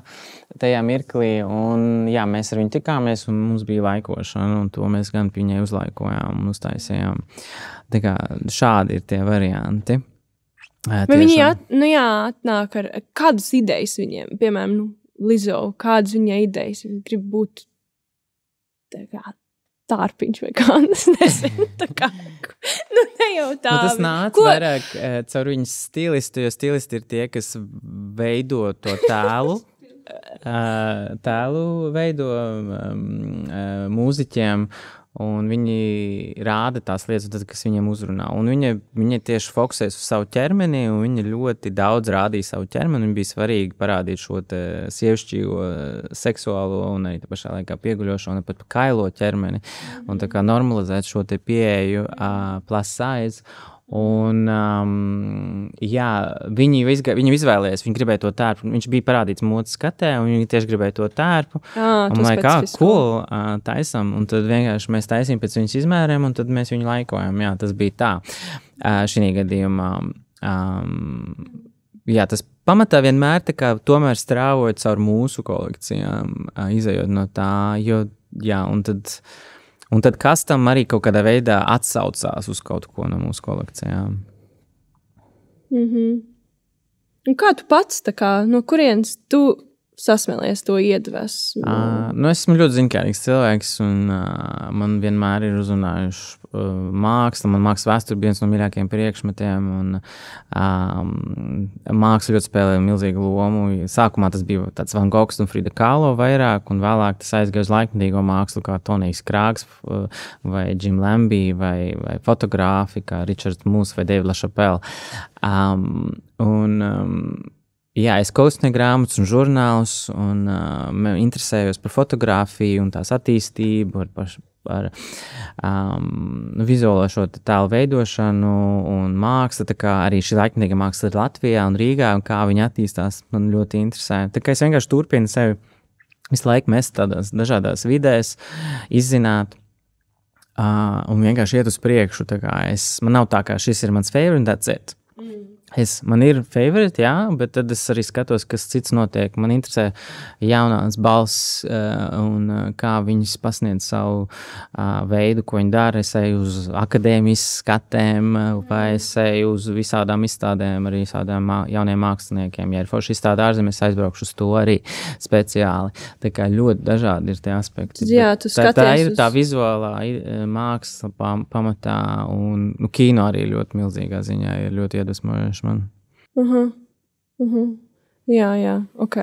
tajā mirklī, un jā, mēs ar viņu tikāmies, un mums bija laikošana, un to mēs gan viņai uzlaikojām un uztaisījām. Tā kā šādi ir tie varianti. Vai viņi atnāk ar kādas idejas viņiem, piemēram, Lizzo, kādas viņai idejas, viņi grib būt tā kā tārpiņš vai kā, es nezinu, tā kā, ne jau tā. Tas nāca vairāk caur viņas stilistu, jo stilisti ir tie, kas veido to tēlu, veido mūziķiem, Un viņi rāda tās lietas, kas viņiem uzrunā. Un viņi tieši fokusēs uz savu ķermeni, un viņi ļoti daudz rādīja savu ķermeni. Viņam bija svarīgi parādīt šo sievišķīgo, seksuālo un arī pašā laikā pieguļošo un pat kailo ķermeni. Un tā kā normalizēt šo te pieeju plus size. Un, viņi izvēlējās, viņi gribēja to tērpu. Viņš bija parādīts modes skatē, un viņi tieši gribēja to tērpu. Un man kā, cool, taisam. Un tad vienkārši mēs taisījām pēc viņas izmēriem, un tad mēs viņu laikojam. Jā, tas bija tā. Šī gadījumā, tas pamatā vienmēr tā kā tomēr strāvojot caur mūsu kolekcijām, izējot no tā, un tad kas tam arī kaut kādā veidā atsaucās uz kaut ko no mūsu kolekcijām. Un kā tu pats, no kurienes tu sasmēlies to iedvesmu? Esmu ļoti zinkārīgs cilvēks, un man vienmēr ir uzrunājuši māksla. Man mākslas vēsture bija viens no mīļākajiem priekšmetiem, un māksla ļoti spēlēja milzīgu lomu. Sākumā tas bija tāds Van Goghs un Frida Kahlo vairāk, un vēlāk tas aizgāja uz laikmetīgo mākslu, kā Tonijs Krāgs, vai Jim Lambie, vai fotogrāfi, kā Richards Mūs vai David LaChapelle. Es kolekcionēju grāmatas un žurnālus, un interesējos par fotogrāfiju un tās attīstību, par vizuālo šo tēlu veidošanu un mākslu. Tā kā arī šī laikmetīga māksla ir Latvijā un Rīgā, un kā viņi attīstās, man ļoti interesē. Tā kā es vienkārši turpinu sevi visu laiku mest tādās dažādās vidēs, izzināt, un vienkārši iet uz priekšu. Tā kā man nav tā, kā šis ir mans favorite, that's it. Man ir favorite, bet tad es arī skatos, kas cits notiek. Man interesē jaunās balss un kā viņas pasniedz savu veidu, ko viņi dara. Es eju uz akadēmijas skatēm, vai es eju uz visādām izstādēm, arī visādām jauniem māksliniekiem. Ja ir forši izstāde ārzemēs, es aizbraukšu uz to arī speciāli. Tā kā ļoti dažādi ir tie aspekti. Jā, tu skaties tā ir tā vizuālā māksla pamatā, un kino arī ļoti milzīgā ziņā ir ļoti iedvesmojoši man. Jā, ok.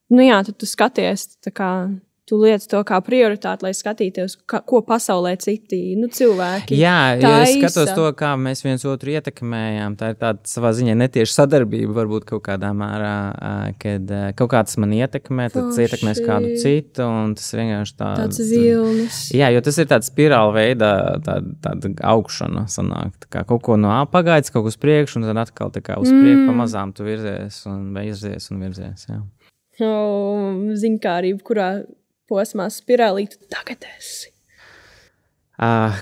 Tad tu skaties, tā kā tu liec to kā prioritāti, lai skatītos, ko pasaulē citi cilvēki taisa. Es skatos to, kā mēs viens otru ietekmējām. Tā ir tāda savā ziņā netieša sadarbība, varbūt kaut kādā mērā, kad kaut kāds man ietekmē, tad tas ietekmēs kādu citu, un tas vienkārši tāds vilnis. Jā, jo tas ir tāds spirāla veidā, tāda augšana sanāk. Tā kā kaut ko no pagaidas, kaut ko uz priekšu, un tad atkal tā kā uz priekšu pamazām tu virzies un virzies, jā. Ziņkārība, kurā posmā spirālīt, tagad esi.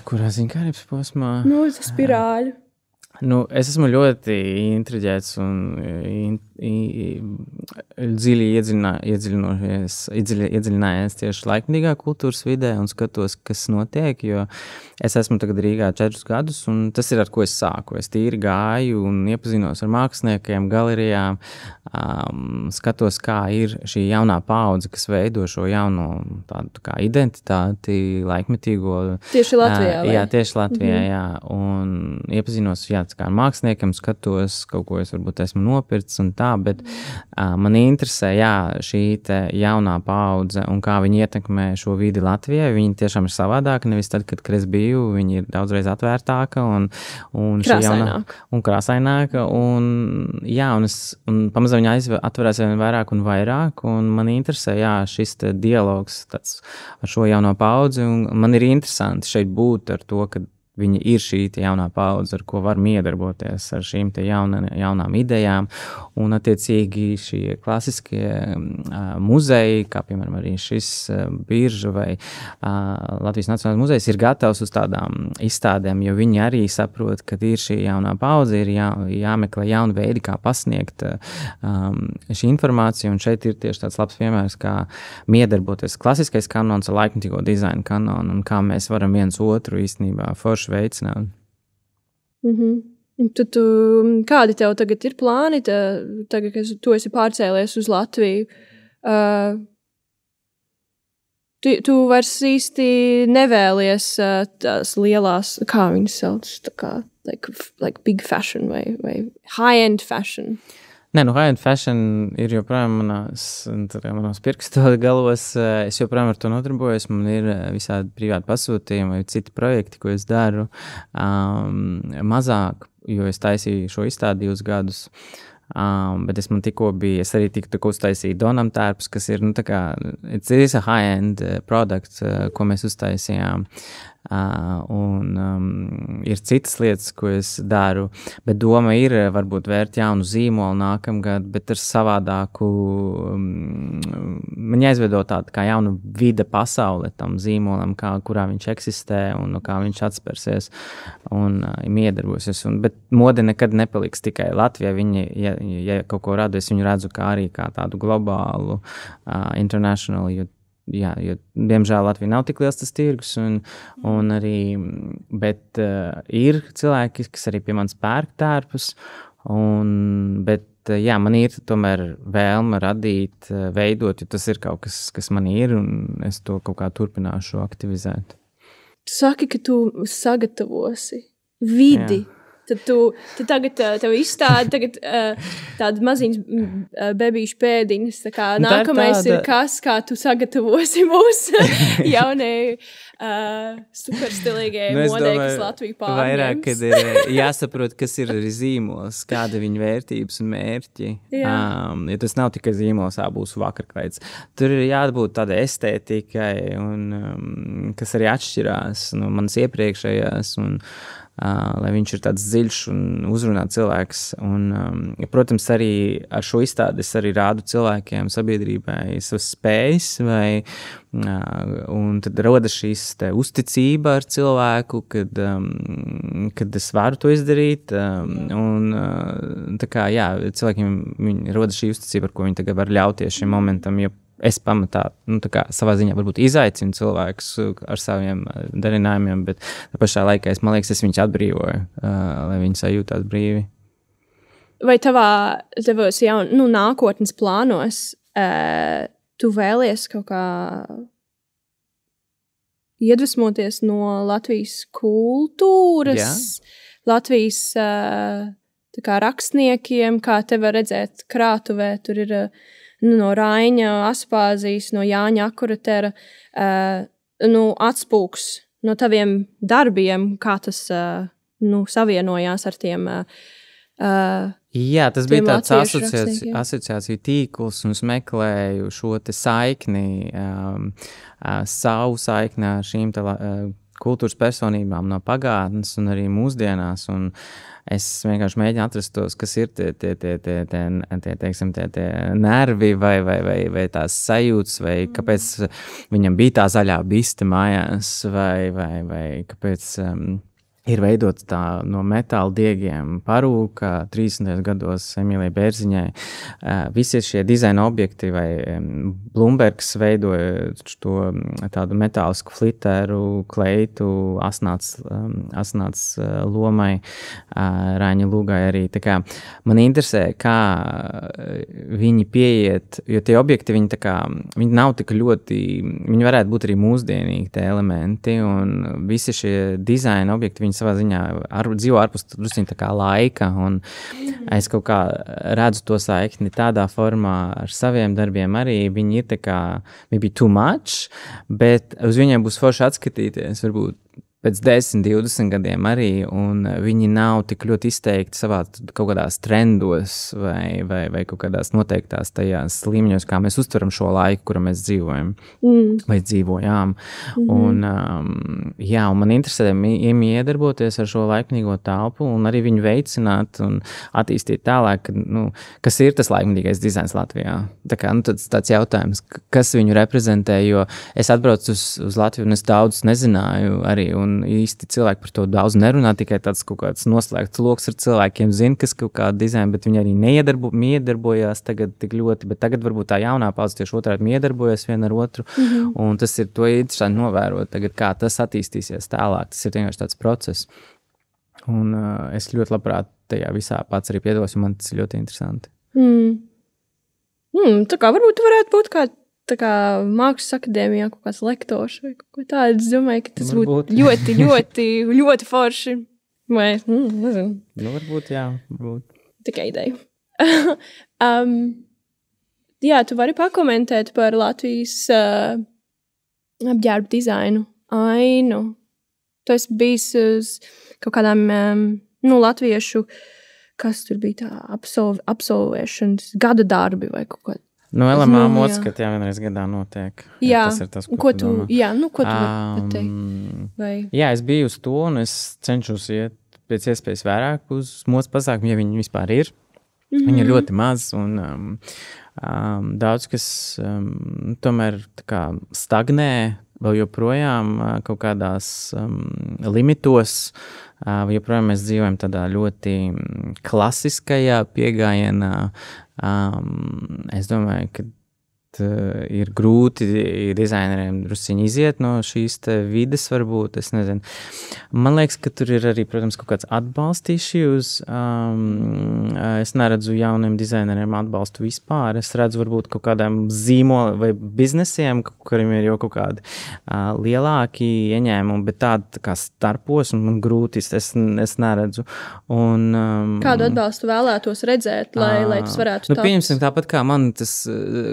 Kurā ziņkārības posmā? Spirāļu. Es esmu ļoti intriģēts un dziļi iedziļinājies tieši laikmetīgā kultūras vidē un skatos, kas notiek, jo es esmu tagad Rīgā 4 gadus, un tas ir, ar ko es sāku. Es tīri gāju un iepazinos ar māksliniekiem, galerijām, skatos, kā ir šī jaunā paudze, kas veido šo jauno tādu kā identitāti, laikmetīgo. Tieši Latvijā, vai? Jā, tieši Latvijā, jā. Un iepazinos, kā ar māksliniekiem, skatos, kaut ko es varbūt esmu nopircis un tā, bet man interesē, šī te jaunā paudze un kā viņi ietekmē šo vidi Latvijai. Viņi tiešām ir savādāka, nevis tad, kad es biju, viņi ir daudzreiz atvērtāka un krāsaināka. Un pamazām viņi atverās vien vairāk un vairāk, un man interesē, šis te dialogs tāds ar šo jauno paudzi, un man ir interesanti šeit būt ar to, ka viņi ir šī jaunā paudze, ar ko var miedarboties ar šīm jaunām idejām. Un, attiecīgi, šie klasiskie muzeji, kā piemēram arī šis Birža vai Latvijas Nacionālais muzejs, ir gatavs uz tādām izstādēm, jo viņi arī saprot, ka ir šī jaunā paudze, ir jāmeklē jauni veidi, kā pasniegt šī informācija. Un šeit ir tieši tāds labs piemērs, kā miedarboties klasiskais kanons ar laikmetīgo dizaina kanonu un kā mēs varam viens otru īstenībā forši veicināt. Kādi tev tagad ir plāni, tagad, kad tu esi pārcēlies uz Latviju? Tu vairs īsti nevēlies tās lielās, kā viņas sauc, tā kā like big fashion vai high-end fashion? Nē, high-end fashion ir joprojām manos pirkstu galos. Es joprojām ar to nodarbojos. Man ir visādi privāti pasūtījumi vai citi projekti, ko es daru. Mazāk, jo es taisīju šo izstādi 2 gadus. Bet es arī tikko uztaisīju Donam tērpus, kas ir, it's a high-end product, ko mēs uztaisījām. Ir citas lietas, ko es daru, bet doma ir varbūt vērt jaunu zīmolu nākamgad, bet ar savādāku, man jāizveido tāda kā jauna vide pasaule tam zīmolam, kurā viņš eksistē un kā viņš atspērsies un iedarbosies. Bet mode nekad nepaliks tikai Latvijā. Viņi, ja kaut ko rada, es viņu redzu arī kā tādu globālu, international, jo, diemžēl, Latvija nav tik liels tas tirgus, un arī, bet ir cilvēki, kas arī pie manis pērk tērpus, bet man ir tomēr vēlme radīt, veidot, jo tas ir kaut kas man ir, un es to kaut kā turpināšu aktivizēt. Tu saki, ka tu sagatavosi vidi. Jā. Tad tu tagad tev izstādi tādu maziņas bebīšu pēdiņas. Nākamais ir kas, kā tu sagatavosi mūsu jaunai superstilīgai modei, kas Latviju pārņems. Vairāk, kad ir jāsaprot, kas ir arī zīmols, kāda viņa vērtības un mērķi. Ja tas nav tikai zīmols, būs vakarklaids. Tur ir jābūt tādai estētikai, un kas arī atšķirās no manas iepriekšējās, un lai viņš ir tāds dziļš un uzrunā cilvēks. Protams, arī ar šo izstādi es arī rādu cilvēkiem, sabiedrībai savas spējas, un tad rodas šīs uzticība ar cilvēku, kad es varu to izdarīt, cilvēkiem rodas šī uzticība, ar ko viņi tagad var ļauties šim momentam, jo es pamatā, savā ziņā varbūt izaicinu cilvēkus ar saviem darinājumiem, bet pašā laikā man liekas, es viņus atbrīvoju, lai viņi sajūtās brīvi. Vai tavos nākotnes plānos tu vēlies kaut kā iedvesmoties no Latvijas kultūras, Latvijas rakstniekiem, kā te var redzēt krātuvē, tur ir no Raiņa Aspāzijas, no Jāņa Akuratera, atspūgs no taviem darbiem, kā tas savienojās ar tiem Jā, tas bija tāds asociāciju tīkls, un es meklēju šo te saikni, savu saikni ar šīm kultūras personībām no pagātnes un arī mūsdienās, un es vienkārši mēģinu atrast tos, kas ir tie nervi vai tās sajūtas, vai kāpēc viņam bija tā zaļā biste mājās, vai kāpēc ir veidots tā no metāla diegiem parūka 30. gados Emīlijai Bērziņai. Visi šie dizaina objekti vai Blumbergs veidoja to tādu metālisku fliteru, kleitu, asnāts lomai, Rāņa Lūgai arī. Tā kā man interesē, kā viņi pieiet, jo tie objekti, viņi nav tik ļoti, viņi varētu būt arī mūsdienīgi tie elementi, un visi šie dizaina objekti, viņi savā ziņā dzīvo ārpus drusciņ tā kā laika, un es kaut kā redzu to saikni tādā formā ar saviem darbiem arī. Viņi ir tā kā maybe too much, bet uz viņiem būs forši atskatīties, varbūt pēc 10, 20 gadiem arī, un viņi nav tik ļoti izteikti savā kaut kādās trendos vai kaut kādās noteiktās tajās līmeņos, kā mēs uztveram šo laiku, kura mēs dzīvojam vai dzīvojām. Un man interesē iedarboties ar šo laikmīgo telpu un arī viņu veicināt un attīstīt tālāk, kas ir tas laikmīgais dizains Latvijā. Tā kā, tāds jautājums, kas viņu reprezentē, jo es atbraucu uz Latviju un es daudz nezināju arī, un īsti cilvēki par to daudz nerunā, tikai tāds kaut kāds noslēgts loks ar cilvēkiem zina, kas kaut kāda dizaina, bet viņi arī miedarbojās tagad tik ļoti, bet tagad varbūt tā jaunā paudze tieši otrādi miedarbojas viena ar otru, un tas ir to interesanti novērot tagad, kā tas attīstīsies tālāk. Tas ir vienkārši tāds process. Un es ļoti labprāt tajā visā pats arī piedalos, un man tas ir ļoti interesanti. Tā kā varbūt tu varētu būt tā kā mākslas akadēmijā kaut kāds lektors vai kaut ko tādu. Es domāju, ka tas būtu ļoti, ļoti, ļoti forši. Vai, nezinu. Varbūt, jā. Varbūt. Tikai ideja. Jā, tu vari pakomentēt par Latvijas apģērbu dizainu, ainu. Tu esi bijis uz kaut kādām latviešu, kas tur bija tā absolvēšanas gada darbi vai kaut ko. LMA modskat, vienreiz gadā notiek. Jā, tas ir tas, ko tu vari pateikt? Vai? Jā, es biju uz to, un es cenšos iet pēc iespējas vairāk uz mods pasākumu, ja viņi vispār ir. Viņi ir ļoti maz, un daudz, kas tomēr tā kā stagnē vēl joprojām kaut kādās limitos. Joprojām mēs dzīvojam tādā ļoti klasiskajā piegājienā. Es domāju, ka ir grūti dizaineriem drusciņi iziet no šīs te vides, varbūt, es nezinu. Man liekas, ka tur ir arī, protams, kaut kāds atbalsta issues. Es neredzu jauniem dizaineriem atbalstu vispār. Es redzu varbūt kaut kādām zīmoliem vai biznesiem, kuriem ir jau kaut kādi lielāki ieņēmumi, bet tādi kā starpos, un man grūti, es neredzu. Kādu atbalstu vēlētos redzēt, lai tas varētu tapt? Pieņemsim tāpat kā man tas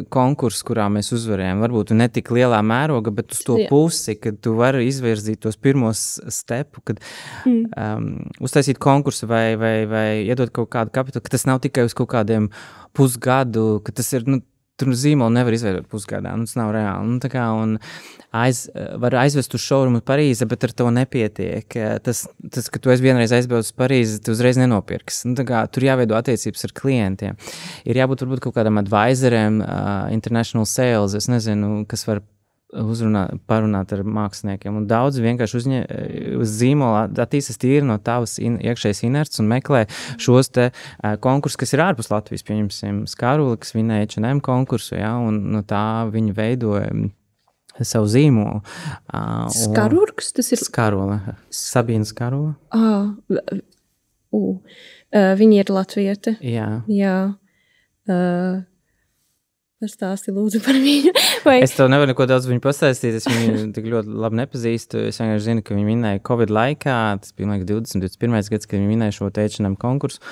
konkurs, kurā mēs uzvarējām, varbūt ne tik lielā mēroga, bet uz to pusi, kad tu vari izvirzīt tos pirmos stepu, kad uztaisīt konkursu vai iedot kaut kādu kapitālu, ka tas nav tikai uz kaut kādiem pusgadu, ka tas ir, tur zīmolu nevar izveidot pusgadā, tas nav reāli. Var aizvest uz šaurumu Parīze, bet ar to nepietiek. Tas, ka tu vienreiz aizbrauc uz Parīzi, tu uzreiz nenopirks. Tur jāveido attiecības ar klientiem. Ir jābūt varbūt kaut kādam advisoriem, international sales, es nezinu, kas var parunāt ar māksliniekiem. Un daudz vienkārši uz zīmola attīstās tīri no tavas iekšējas inerces un meklē šos te konkursus, kas ir ārpus Latvijas, pieņemsim, Skarula, kas vinēja H&M konkursu, ja, un no tā viņi veidoja savu zīmolu. Skarurks, tas ir? Skarula. Sabīna Skarula. Viņa ir latviete. Jā. Stāsti lūdzu par viņu. Vai? Es tev nevaru neko daudz viņu pastāstīt, es viņu tik ļoti labi nepazīstu. Es vienkārši zinu, ka viņi minēja Covid laikā, tas bija 2021. gads, kad viņi minēja šo H&M konkursu.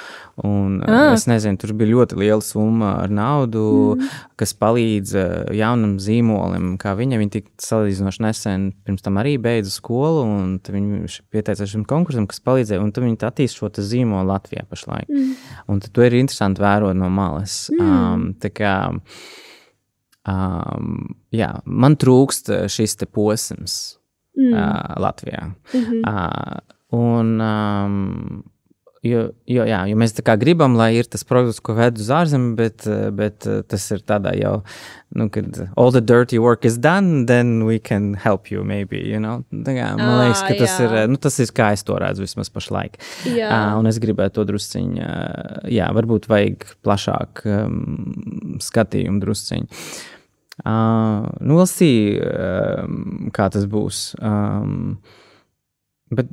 Un es nezinu, tur bija ļoti liela summa ar naudu, kas palīdz jaunam zīmolim, kā viņi tik salīdzinoši nesen pirms tam arī beidza skolu, un viņi pieteicās šim konkursam, kas palīdzēja, un tad viņi attīst šo zīmolu Latvijā pašlaik. Un tad to ir interesanti vērot no malas. Tā kā man trūkst šis te posms Latvijā. Jo mēs tā kā gribam, lai ir tas produkts, ko ved uz ārzemi, bet tas ir tādā jau, kad all the dirty work is done, then we can help you maybe, you know. Tā kā, man liekas, ka tas ir, tas ir kā es to redzu vismaz pašlaik. Un es gribētu to drusciņu, varbūt vajag plašāk skatījumu drusciņu. We'll see, kā tas būs. Bet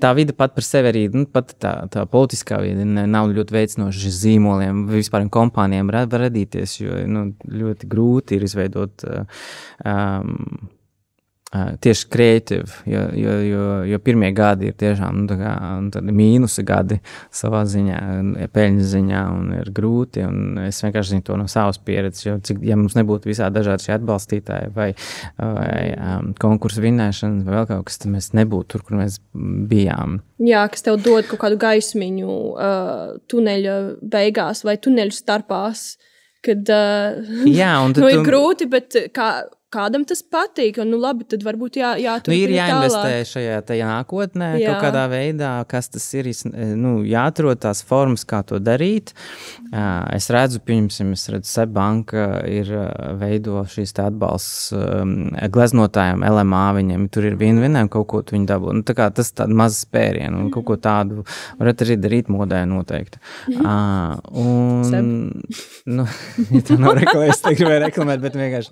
tā vide pat par sevi arī, pat tā politiskā vide nav ļoti veicinoša zīmoliem, vispār kompānijām var radīties, jo ļoti grūti ir izveidot tieši creative, jo pirmie gadi ir tiešām mīnusa gadi savā ziņā, peļņas ziņā, un ir grūti, un es vienkārši zinu to no savas pieredzes, jo ja mums nebūtu visā dažādi šie atbalstītāji vai konkursu vinnēšana vai vēl kaut kas, tad mēs nebūtu tur, kur mēs bijām. Jā, kas tev dod kaut kādu gaismiņu tuneļa beigās vai tuneļu starpās, kad ir grūti, bet kādam tas patīk, un labi, tad varbūt jāturpina ir jāinvestē šajā tajā nākotnē kaut kādā veidā, kas tas ir, jāatrod tās formas, kā to darīt. Es redzu, SEB banka ir veido šīs te atbalsts gleznotājiem, LMA viņiem, tur ir vienam kaut ko viņi dabū. Tā kā tas tāda maza spēriena, un kaut ko tādu varat arī darīt modē noteikti. Ja tā nav reklamēt, es te gribēju reklamēt, bet vienkārši,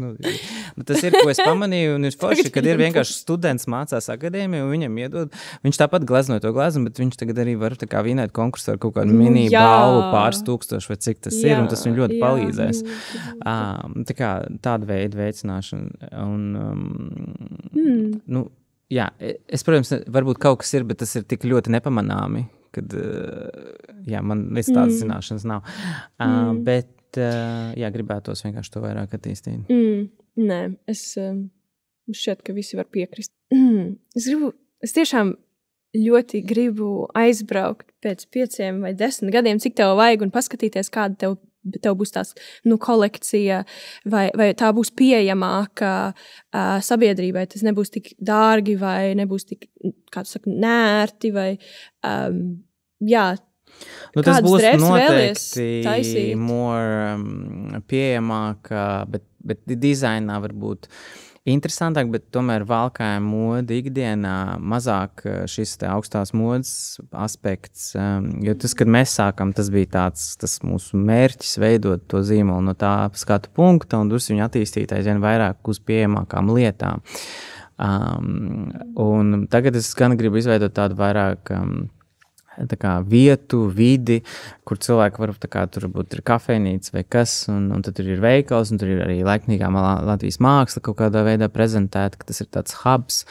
tas ir, ko es pamanīju, un ir forši, kad ir vienkārši students mācās akadēmiju, un viņam iedod, viņš tāpat gleznoja to gleznu, bet viņš tagad arī var tā kā vinēt konkursu ar kaut kādu mini balvu pāris tūkstoši, vai cik tas ir, un tas viņu ļoti palīdzēs. Tā kā tāda veida veicināšana. Es, protams, varbūt kaut kas ir, bet tas ir tik ļoti nepamanāmi, kad, man līdz tādas zināšanas nav. Bet, gribētos vienkārši to vairāk attīstīt. Nē, es šķiet, ka visi var piekrist. Es tiešām ļoti gribu aizbraukt pēc 5 vai 10 gadiem, cik tev vajag, un paskatīties, kāda tev būs tās kolekcija, vai tā būs pieejamāka sabiedrībai. Tas nebūs tik dārgi, vai nebūs tik, kā tu saki, nērti, vai tas būs noteikti pieejamāka, bet dizainā varbūt interesantāk, bet tomēr valkājam modi ikdienā mazāk šis te augstās modas aspekts, jo tas, kad mēs sākam, tas bija tas mūsu mērķis veidot to zīmolu no tā skatu punkta un drusku viņu attīstīt aizvien vairāk uz pieejamākām lietām. Un tagad es gan gribu izveidot tādu vairāk vietu, vidi, kur cilvēki var, tur būt ir kafejnīca vai kas, un tad tur ir veikals, un tur ir arī laikmīgā Latvijas māksla kaut kādā veidā prezentēta, ka tas ir tāds hubs.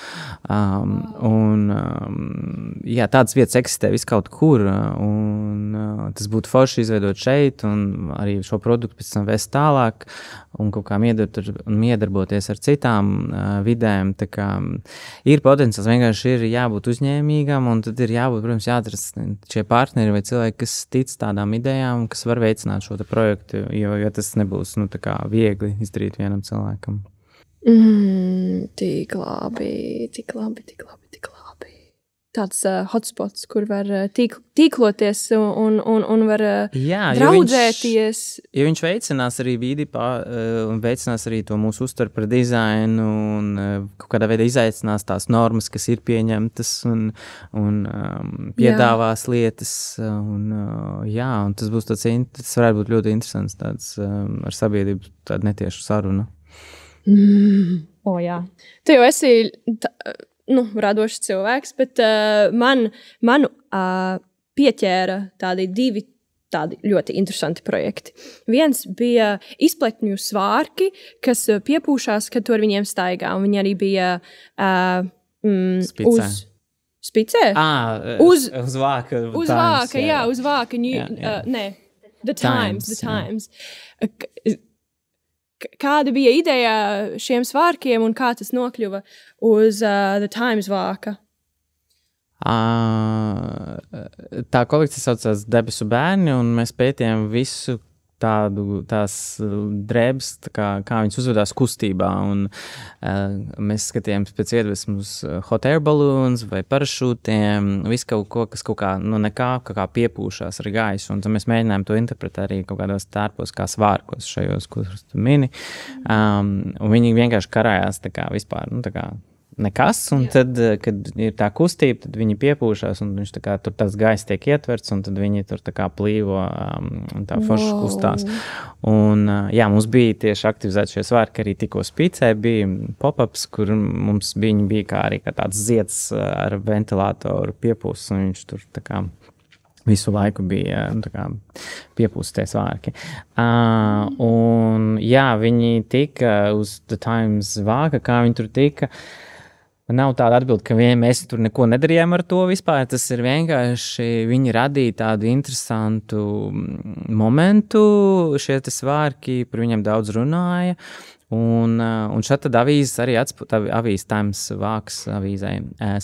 Tādas vietas eksistē viskaut kur, un tas būtu forši izveidot šeit, un arī šo produktu pēc tam vēst tālāk, un kaut kā miedarboties ar citām vidēm. Tā kā ir potenciāls, vienkārši ir jābūt uzņēmīgam, un tad ir jābūt, protams, jāatrast šie partneri vai cilvēki, kas tic tādām idejām, kas var veicināt šo projektu, jo tas nebūs viegli izdarīt vienam cilvēkam. Tik labi. Tāds hotspots, kur var tīkloties un var draudzēties. Jo viņš veicinās arī vidi un veicinās arī to mūsu uztveru par dizainu un kaut kādā veidā izaicinās tās normas, kas ir pieņemtas un piedāvās lietas. Un tas būs tas varētu būt ļoti interesants tāds ar sabiedrību tāda netieša saruna. Jā. Tu jau esi radošs cilvēks, bet manu pieķēra tādi 2 tādi ļoti interesanti projekti. Viens bija izpletņu svārki, kas piepūšās, kad tu ar viņiem staigā, un viņi arī bija Spicē. Uz spicē? Uz vāka. Uz vāka, jā, uz vāka. Nē, The Times. Kāda bija ideja šiem svārkiem un kā tas nokļuva uz The Times vāka? Tā kolekcija saucās Debesu bērni, un mēs pētījām visu tās drēbes, kā viņas uzvedās kustībā, un mēs skatījām pēc iedvesmas hot air balloons vai parašūtiem, visu kaut ko, kas kaut kā piepūšās ar gaisu, un tad mēs mēģinājām to interpretēt arī kaut kādos tērpos kā svārkos šajos, kurus tu mini, un viņi vienkārši karājās vispār, nekas, un tad, kad ir tā kustība, tad viņi piepūšās, un viņš tur tās gaisa tiek ietverts, un tad viņi tur plīvo un tā forši kustās. Un mums bija tieši aktivizēti šie svārki, arī tikko Spicē bija pop-ups, kur mums viņi bija kā tāds zieds ar ventilātoru piepūs, un viņš tur visu laiku bija piepūstie svārki. Un viņi tika uz The Times vāka, kā viņi tur tika. Nav tāda atbilde, ka mēs tur neko nedarījām ar to vispār. Tas ir vienkārši, viņi radīja tādu interesantu momentu, šie svārki, par viņiem daudz runāja. Un šeit tad avīzes arī avīzes Times vāks avīzē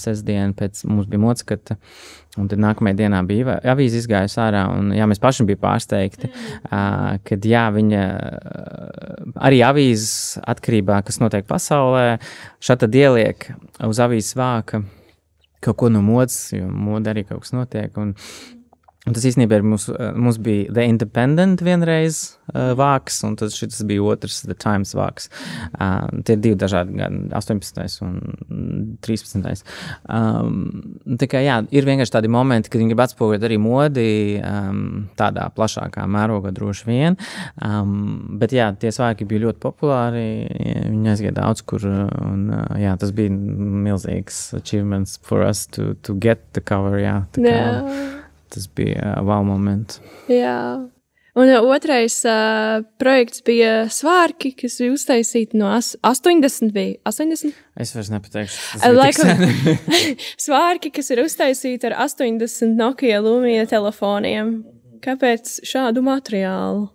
sestdien pēc mums bija mocskata, un tad nākamajā dienā bija avīze izgājusi ārā, un mēs paši bija pārsteigti, kad viņa arī avīzes atkarībā, kas notiek pasaulē, šeit tad ieliek uz avīzes vāka kaut ko no modas, jo moda arī kaut kas notiek, un tas īstenībā mums bija The Independent vienreiz vāks, un tad šis bija otrs The Times vāks. Tie ir 2 dažādi, gan 18. un 13. Tā kā ir vienkārši tādi momenti, kad viņi grib atspoguļot arī modi tādā plašākā mērogā droši vien. Bet tie svārki bija ļoti populāri, viņi aizgāja daudz kur, un tas bija milzīgs achievements for us to get the cover, Tas bija wow moments. Jā. Un otrais projekts bija svārki, kas bija uztaisīti no 80 bija. 80? Es vairs nepateikšu. Laikam, svārki, kas ir uztaisīti ar 80 Nokia Lumia telefoniem. Kāpēc šādu materiālu?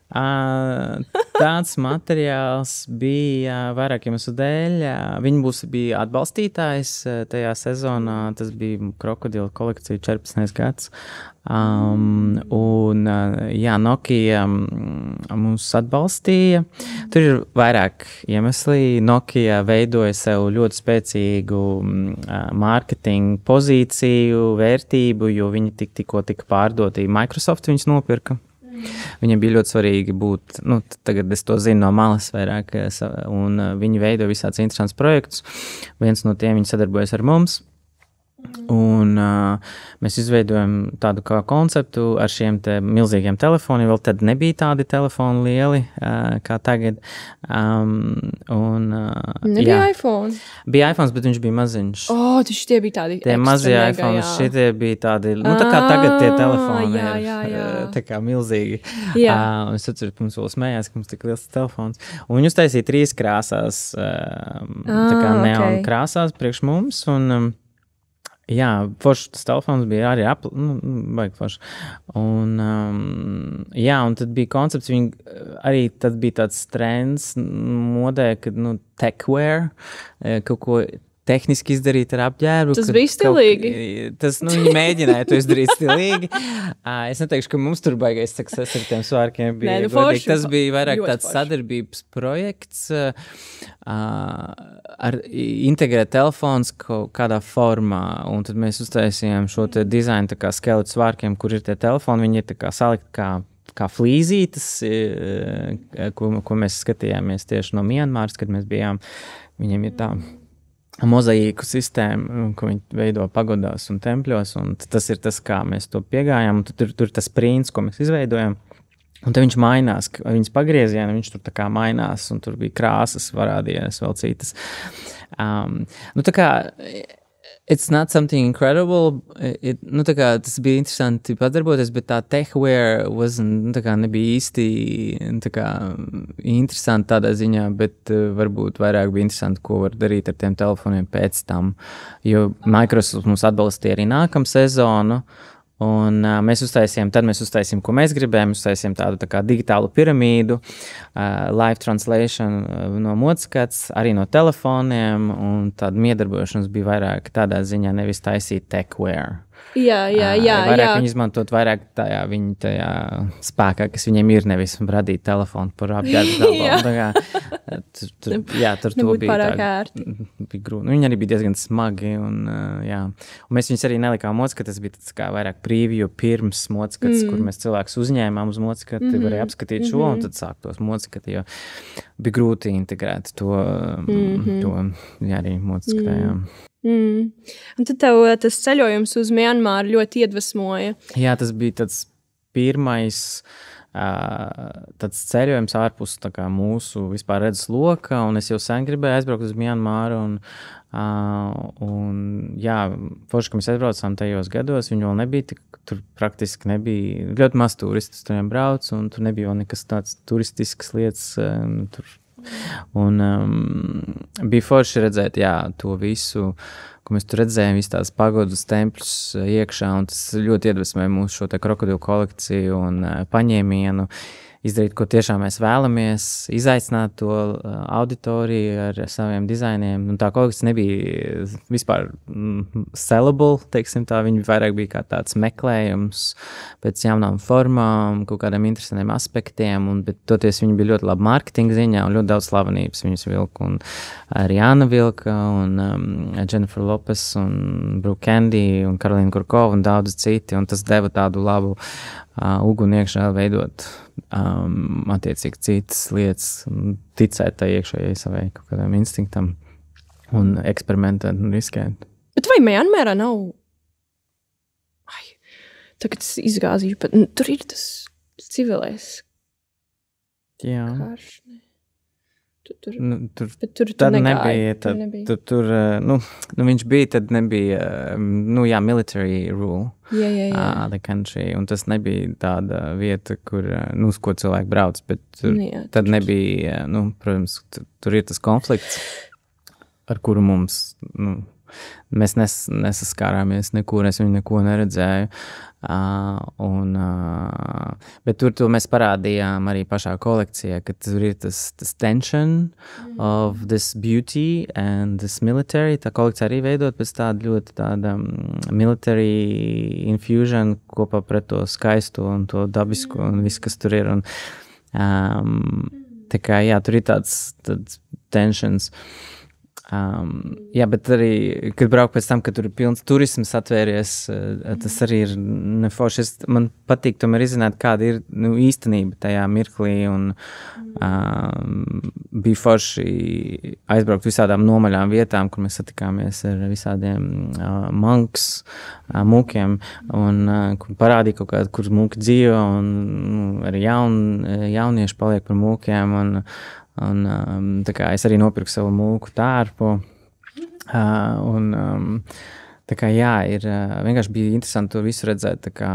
Tāds materiāls bija vairāk iemeslu dēļ. Viņi bija atbalstītājs tajā sezonā. Tas bija Krokodila kolekcija 14. gads. Nokia mūs atbalstīja. Tur ir vairāk iemesli. Nokia veidoja sev ļoti spēcīgu mārketinga pozīciju, vērtību, jo viņi tikko tika pārdoti. Microsoft viņus nopirka. Viņam bija ļoti svarīgi būt, tagad es to zinu no malas vairāk, un viņi veido visādus interesantus projektus. Viens no tiem viņi sadarbojas ar mums. Un mēs izveidojam tādu kā konceptu ar šiem te milzīgiem telefoniem. Vēl tad nebija tādi telefoni lieli kā tagad. Nebija iPhone? Bija iPhones, bet viņš bija maziņš. Tie bija tādi tie mazie iPhone, šitie bija tādi, tā kā tagad tie telefoni ir tā kā milzīgi. Es atceru, mums vēl smējās, ka mums tik liels telefons. Un viņi uztaisīja 3 krāsās, tā kā neon krāsās priekš mums, un forši tas telefons bija arī baigi forši. Un tad bija koncepts, arī tad bija tāds trends modē, kad, techwear, kaut ko tehniski izdarīt ar apģērbu. Tas bija stilīgi. Viņi mēģināja to izdarīt stilīgi. Es neteikšu, ka mums tur baigais success ar tiem svārkiem bija. Tas bija vairāk tāds sadarbības projekts, ar integrēt telefons kādā formā, un tad mēs uztaisījām šo te dizainu tā kā skeletu svārkiem, kur ir tie telefoni, viņi ir tā kā salikt kā flīzītes, ko mēs skatījāmies tieši no Mianmaras, kad mēs bijām. Viņiem ir tā mozaīku sistēma, ko viņi veido pagodās un tempļos, un tas ir tas, kā mēs to piegājām, un tur ir tas prints, ko mēs izveidojam, un te viņš mainās, viņas pagrieziena, viņš tur tā kā mainās, un tur bija krāsas, varādījās vēl citas. Tā kā it's not something incredible. Tā kā tas bija interesanti padarboties, bet tā techwear nebija īsti tā kā interesanti tādā ziņā, bet varbūt vairāk bija interesanti, ko var darīt ar tiem telefoniem pēc tam. Jo Microsoft mums atbalstīja arī nākam sezonu, un mēs uztaisījām, ko mēs gribējām, uztaisījām tādu tā kā digitālu piramīdu, live translation no modskats, arī no telefoniem, un tāda miedarbošanas bija vairāk tādā ziņā, nevis taisīt techwear. Vairāk viņi izmantot vairāk tajā spēkā, kas viņiem ir, nevis radīt telefonu par apģērbu gabalu. Tur to bija grūti. Viņi arī bija diezgan smagi, un mēs viņus arī nelikām modskati, tas bija tāds kā vairāk preview pirms modskats, kur mēs cilvēkus uzņēmām uz modskati, varēja apskatīt šo, un tad sāk tos modskati, jo bija grūti integrēt to arī modskatā, Un tad tev tas ceļojums uz Mianmaru ļoti iedvesmoja. Jā, tas bija tāds pirmais tāds ceļojums ārpus tā kā mūsu vispār redzes loka, un es jau sen gribēju aizbraukt uz Mianmaru, un forši, ka mēs aizbraucām tajos gados, viņi vēl nebija, tur praktiski nebija, ļoti maz turisti turiem brauc, un tur nebija vēl nekas tāds turistisks lietas, tur. Un bija forši redzēt, to visu, ko mēs tur redzējām, visas tās pagodas tempļus iekšā, un tas ļoti iedvesmoja mūsu šo te krokodilu kolekciju un paņēmienu, izdarīt, ko tiešām mēs vēlamies, izaicināt to auditoriju ar saviem dizainiem, un tā kolekcija nebija vispār sellable, teiksim tā, viņi vairāk bija kā tāds meklējums pēc jaunām formām, kaut kādiem interesantiem aspektiem, bet toties viņi bija ļoti labi mārketinga ziņā, un ļoti daudz slavenības viņus vilka, un Rihanna vilka, un Jennifer Lopez, un Brooke Candy, un Karolīna Kurkova, un daudz citi, un tas deva tādu labu uguni iekšā veidot attiecīgi citas lietas, ticēt tai iekšējai savai kaut kādam instinktam un eksperimentēt un riskēt. Bet vai Mianmarā nav? Tagad es izgāzīju, bet tur ir tas civilais Jā. karš. tur nebija. Viņš bija, tad nebija, military rule. The country, un tas nebija tāda vieta, kur, uz ko cilvēki brauc, bet tad nebija, protams, tur ir tas konflikts, ar kuru mums, mēs nesaskārāmies nekur, es viņu neko neredzēju. Bet tur mēs parādījām arī pašā kolekcijā, ka tur ir tas tension of this beauty and this military. Tā kolekcija arī veidot pēc tāda military infusion kopā pret to skaisto un to dabisko un viss, kas tur ir. Un, tā kā, tur ir tāds tensions. Bet arī, kad brauku pēc tam, kad tur ir pilns turisms atvēries, tas arī ir neforši. Man patīk tomēr izzināt, kāda ir īstenība tajā mirklī, un bija forši aizbraukt visādām nomaļām vietām, kur mēs satikāmies ar visādiem mūkiem, un parādīja kaut kādu, kur mūki dzīvo, un arī jaunieši paliek par mūkiem, un tā kā es arī nopirku savu mūku tārpu, tā kā ir vienkārši bija interesanti to visu redzēt, tā kā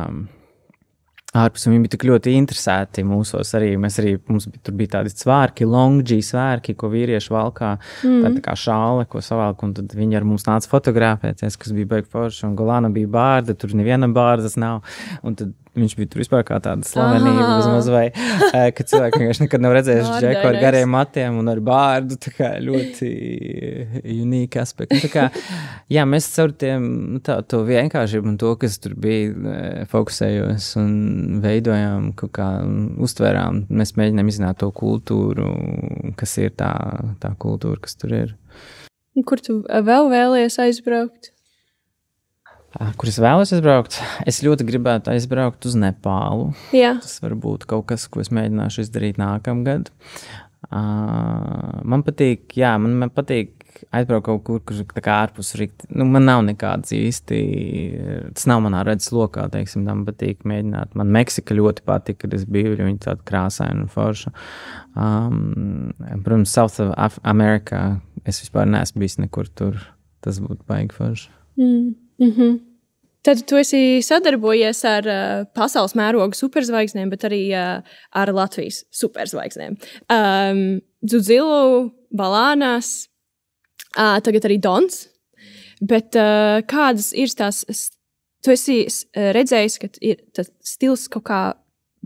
ārpus, un viņi bija tik ļoti interesēti mūsos arī, mums tur bija tādi svārki, longji svārki, ko vīrieši valkā, tā kā šāle, ko savalk, un tad viņi ar mums nāca fotografēties, kas bija baigi forši, un Golana bija bārda, tur neviena bārdas nav, un tad viņš bija tur vispār kā tāda slavenība, vismaz vai, ka cilvēki vienkārši nekad nav redzējuši džeku ar gariem matiem un ar bārdu, tā kā ļoti unique aspekti. Tā kā, mēs caur tiem, to vienkāršību un to, kas tur bija, fokusējos un veidojām, kaut kā uztvērām, mēs mēģinām izzināt to kultūru, kas ir tā kultūra, kas tur ir. Kur tu vēl vēlies aizbraukt? Kur es vēlos aizbraukt? Es ļoti gribētu aizbraukt uz Nepālu. Jā. Tas var būt kaut kas, ko es mēģināšu izdarīt nākamgad. Man patīk aizbraukt kaut kur tā kā ārpus rikti. Man nav nekāds īsti, tas nav manā redzes lokā, teiksim, man patīk mēģināt. Man Meksika ļoti patika, kad es biju, jo viņi tāda krāsaina un forša. Protams, South America, es vispār neesmu bijis nekur tur. Tas būtu baigi forši. Tad tu esi sadarbojies ar pasaules mēroga superzvaigznēm, bet arī ar Latvijas superzvaigznēm. Dzudzilu, Balānās, tagad arī Dons. Bet kādas ir tās, tu esi redzējis, ka ir tas stils kaut kā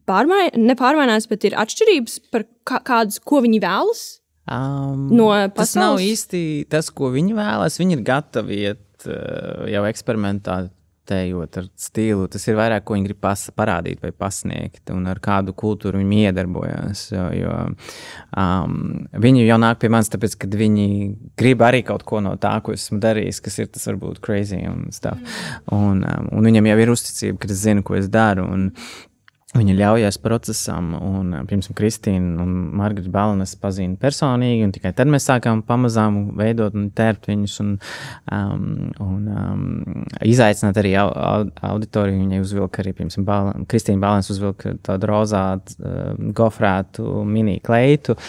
nepārmainās, bet ir atšķirības par kādas, ko viņi vēlas no pasaules? Tas nav īsti tas, ko viņi vēlas. Viņi ir gatavi iet jau eksperimentējot ar stilu. Tas ir vairāk, ko viņi grib parādīt vai pasniegt un ar kādu kultūru viņi iedarbojas. Jo viņi jau nāk pie manis, tāpēc, kad viņi grib arī kaut ko no tā, ko esmu darījis, kas ir tas varbūt crazy un stuff. Un viņam jau ir uzticība, kad es zinu, ko es daru. Un viņi ļaujās procesam, un, piemēram, Kristīna un Margarita Balanas pazina personīgi, un tikai tad mēs sākām pamazām veidot un tērpt viņus, un izaicināt arī auditoriju. Viņai uzvilka arī, piemēram, Kristīna Balanas uzvilka tādu rozātu, gofrētu mini kleitu,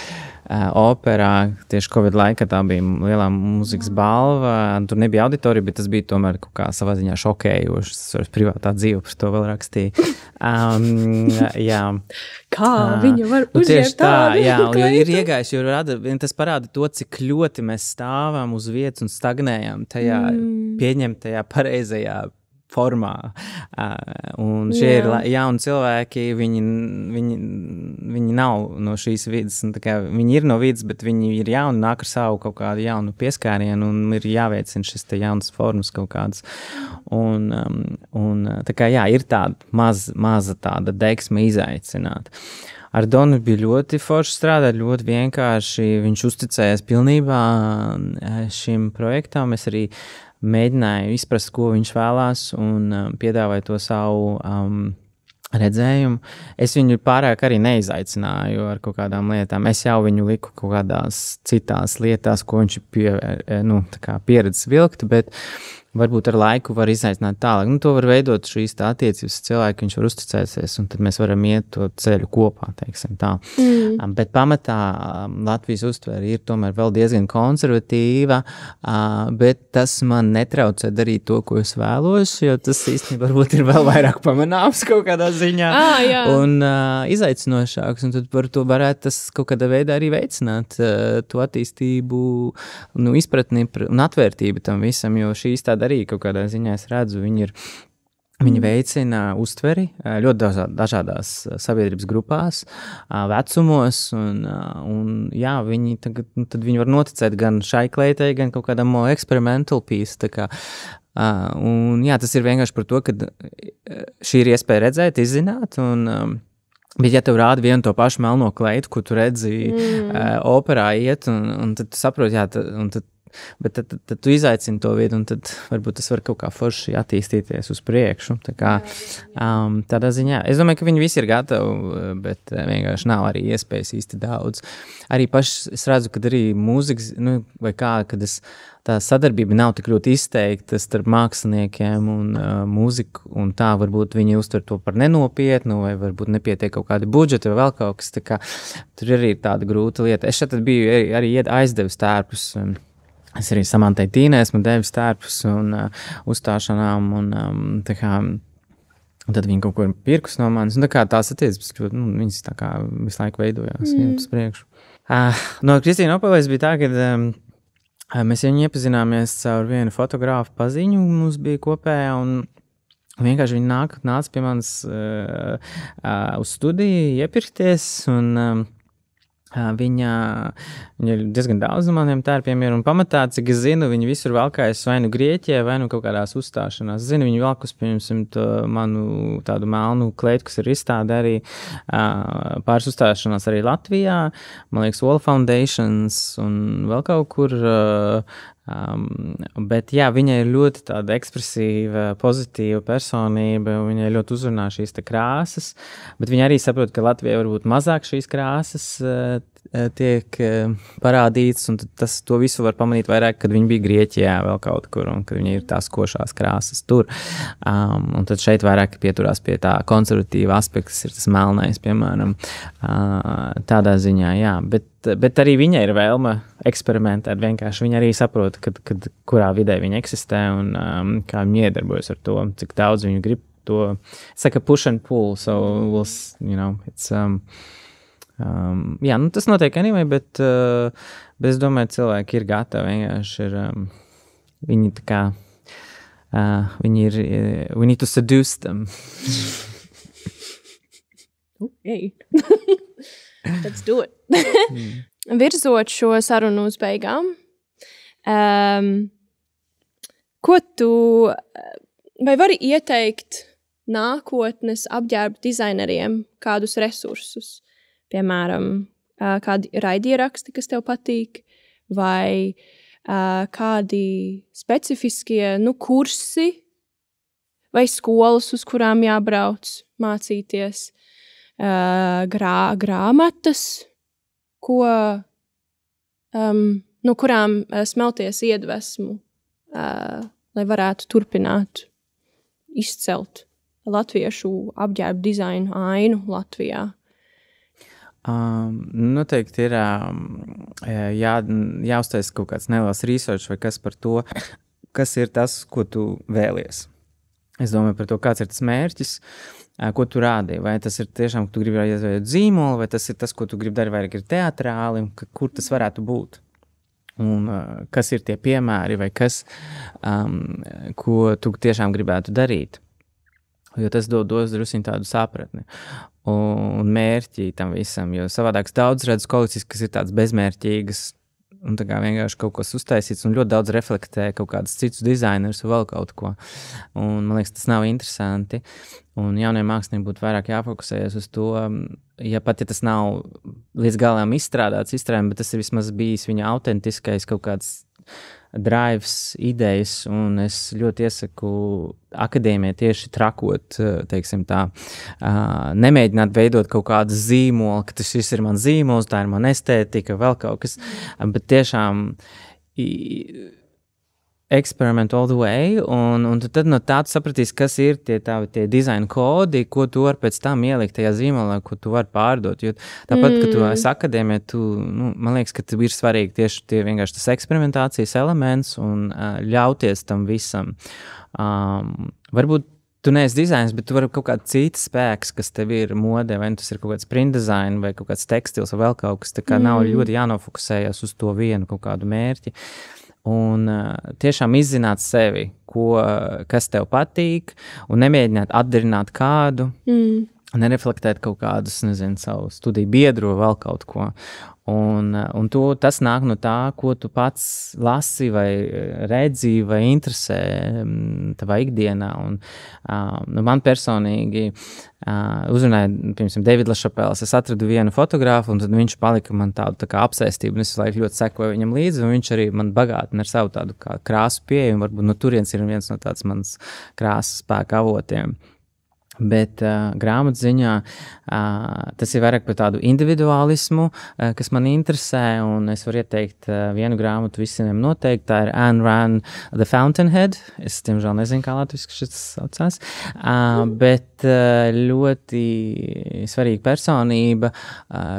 operā, tieši Covid laikā tā bija lielā mūzikas balva, tur nebija auditorija, bet tas bija tomēr kaut kā savā ziņā šokējoši, tas privātā dzīve par to vēl rakstīja. Jā. Kā viņa var uzņemt tādu kleitu? Jo ir iegājis, jo tas parāda to, cik ļoti mēs stāvam uz vietas un stagnējam tajā pieņemtajā pareizajā formā. Un šie ir jauni cilvēki, viņi nav no šīs vidas, un tā kā viņi ir no vidas, bet viņi ir jauni, nāk ar savu kaut kādu jaunu pieskārienu, un ir jāveicina šis te jaunas formas kaut kādas. Un tā kā ir tāda maza tāda deksme izaicināt. Ar Donu bija ļoti forši strādāt, ļoti vienkārši. Viņš uzticējās pilnībā šim projektam. Es arī mēģināju izprast, ko viņš vēlās, un piedāvāju to savu redzējumu. Es viņu pārāk arī neizaicināju ar kaut kādām lietām. Es jau viņu liku kaut kādās citās lietās, ko viņš pieredzes vilkt, bet varbūt ar laiku var izaicināt tālāk. To var veidot šīs attiecības cilvēki, viņš var uzticēties, un tad mēs varam iet to ceļu kopā, teiksim tā. Bet pamatā Latvijas uztvere ir tomēr vēl diezgan konservatīva, bet tas man netraucē darīt to, ko es vēlos, jo tas īstenībā varbūt ir vēl vairāk pamanāms kaut kādā ziņā un izaicinošāks, un tad par to varētu tas kaut kādā veidā arī veicināt to attīstību, izpratni un atvērtību tam visam, jo šīs tāda arī kaut kādā ziņā es redzu, viņi veicina uztveri ļoti dažādās sabiedrības grupās, vecumos, un jā, viņi tagad, tad viņi var noticēt gan šai kleitai, gan kaut kādam experimental piece, tā kā. Un jā, tas ir vienkārši par to, ka šī ir iespēja redzēt, izzināt, bet ja tev rāda vienu to pašu melno kleitu, ko tu redzi operā iet, un tad tu saproti, bet tad tu izaicini to vietu, un tad varbūt tas var kaut kā forši attīstīties uz priekšu. Tādā ziņā. Es domāju, ka viņi visi ir gatavi, bet vienkārši nav arī iespējas īsti daudz. Arī paši es redzu, kad arī mūzikas, kad tā sadarbība nav tik ļoti izteikta starp māksliniekiem un mūziku, un tā varbūt viņi uztver to par nenopietnu, vai varbūt nepietiek kaut kādi budžeti vai vēl kaut kas. Tur arī ir tāda grūta lieta. Es šeit biju arī aizdevis tērpus. Es arī Samantai Tīnai esmu devis tērpus un uzstāšanām, un tad viņi kaut ko ir pirkus no manis. Tās attiecības, viņas tā kā visu laiku veidojās, uz priekšu. No Kristīna Opelēs bija tā, ka mēs viņu iepazināmies caur vienu fotografu paziņu, mums bija kopējā, un vienkārši viņi nāca pie manis uz studiju iepirkties, un viņa ir diezgan daudz no maniem tērpiem ir, un pamatā, cik es zinu, viņi visur valkājas vai nu Grieķijā, vai nu kaut kādās uzstāšanās. Es zinu, viņi valkus, piemēram, manu tādu melnu kleitu, kas ir izstāde arī pāris uzstāšanās arī Latvijā, man liekas, Wall Foundations un vēl kaut kur. Bet jā, viņa ir ļoti tāda ekspresīva, pozitīva personība, viņa ļoti uzrunā šīs te krāsas, bet viņa arī saprot, ka Latvijā varbūt mazāk šīs krāsas tiek parādītas, un to visu var pamanīt vairāk, kad viņi bija Grieķijā vēl kaut kur, un kad viņi ir tās košās krāsas tur. Un tad šeit vairāk pieturās pie tā konservatīva aspekta, kas ir tas melnais, piemēram, tādā ziņā, jā, bet arī viņai ir vēlme eksperimentēt, vienkārši viņa arī saprot, kad kurā vidē viņa eksistē un kā viņa iedarbojas ar to, cik daudz viņa grib to. It's like a push and pull, so it's tas notiek anyway, bet es domāju, cilvēki ir gatavi, vienkārši ir viņi tā kā viņi ir we need to seduce them. Okay. Let's do it. Virzot šo sarunu uz beigām, ko tu vai vari ieteikt nākotnes apģērba dizaineriem kādus resursus? Piemēram, kādi raidieraksti, kas tev patīk, vai kādi specifiskie kursi vai skolas, uz kurām jābrauc mācīties, grāmatas, no kurām smelties iedvesmu, lai varētu turpināt izcelt latviešu apģērbu dizainu ainu Latvijā. Noteikti ir jāuztais kaut kāds neliels research vai kas par to, kas ir tas, ko tu vēlies. Es domāju par to, kāds ir tas mērķis, ko tu rādi. Vai tas ir tiešām, ka tu gribi izveidot zīmolu, vai tas ir tas, ko tu gribi darīt vairāk ir teatrāli, kur tas varētu būt. Un kas ir tie piemēri vai kas, ko tu tiešām gribētu darīt. Jo tas dos drusciņ tādu sapratni un mērķi tam visam, jo savādāk daudz redzu kolekcijas, kas ir tādas bezmērķīgas un tā kā vienkārši kaut kas uztaisīts un ļoti daudz reflektē kaut kādus citus dizainerus vai vēl kaut ko. Un man liekas, tas nav interesanti. Un jauniem māksliniekiem būtu vairāk jāfokusējas uz to, ja tas nav līdz galām izstrādāts, bet tas ir vismaz bijis viņa autentiskais kaut kāds drives, idejas, un es ļoti iesaku akadēmijai tieši trakot, teiksim tā, nemēģināt veidot kaut kādu zīmolu, ka šis ir man zīmols, tā ir man estētika, vēl kaut kas, bet tiešām experiment all the way, un tad no tā tu sapratīsi, kas ir tie dizaina kodi, ko tu vari pēc tam ielikt tajā zīmolā, ko tu vari pārdot. Jo tāpat, ka tu esi akadēmijā, man liekas, ka ir svarīgi tieši vienkārši tas eksperimentācijas elements un ļauties tam visam. Varbūt tu neesi dizains, bet tu vari kaut kāds cits spēks, kas tev ir modē, vai tas ir kaut kāds print design, vai kaut kāds tekstils, vai vēl kaut kas, tā kā nav ļoti jānofokusējas uz to vienu kaut kādu mērķi. Un tiešām izzināt sevi, kas tev patīk, un nemēģināt atdarināt kādu, nereflektēt kaut kādus, nezinu, savu studiju biedru vai vēl kaut ko. Un tas nāk no tā, ko tu pats lasi vai redzi vai interesē tavā ikdienā. Un, man personīgi uzrunāja, piemēram, David LaChapelles. Es atradu vienu fotografu, un tad viņš palika man tādu tā kā apsēstību, un es laiku ļoti sekoju viņam līdzi, un viņš arī man bagātina ar savu tādu kā krāsu pieeju, un varbūt no turienes ir viens no tāds mans krāsas spēka avotiem. Bet grāmatziņā tas ir vairāk par tādu individualismu, kas man interesē, un es varu ieteikt vienu grāmatu visiem noteikti. Tā ir Ayn Rand, The Fountainhead. Es, diemžēl, nezinu, kā latviski šis saucās, bet ļoti svarīga personība,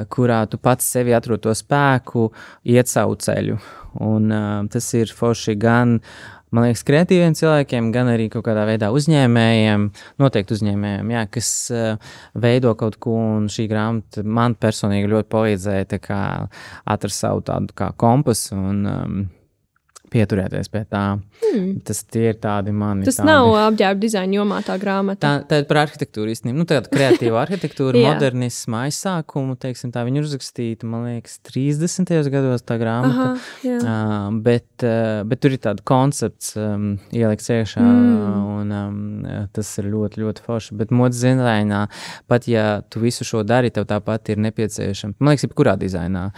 kurā tu pats sevi atrod to spēku, iet savu ceļu. Un tas ir forši gan, man liekas, kreatīviem cilvēkiem, gan arī kaut kādā veidā uzņēmējiem, noteikti uzņēmējiem, jā, kas veido kaut ko, un šī grāmata man personīgi ļoti palīdzēja tā kā atrast savu tādu kā kompasu un pieturēties pie tā. Tas tie ir tādi mani. Tas tādi. Nav apģērba dizaina jomā tā grāmata. Tā ir par arhitektūru īstenībā. Tāda kreatīva arhitektūra, modernisma aizsākumu, teiksim tā, viņa uzrakstīta, man liekas, 30. gados tā grāmata. Bet tur ir tāda koncepts ielikts iekšā, un tas ir ļoti, ļoti forši. Bet modes dizainā, pat ja tu visu šo dari, tev tāpat ir nepieciešama. Man liekas, jebkurā dizainā,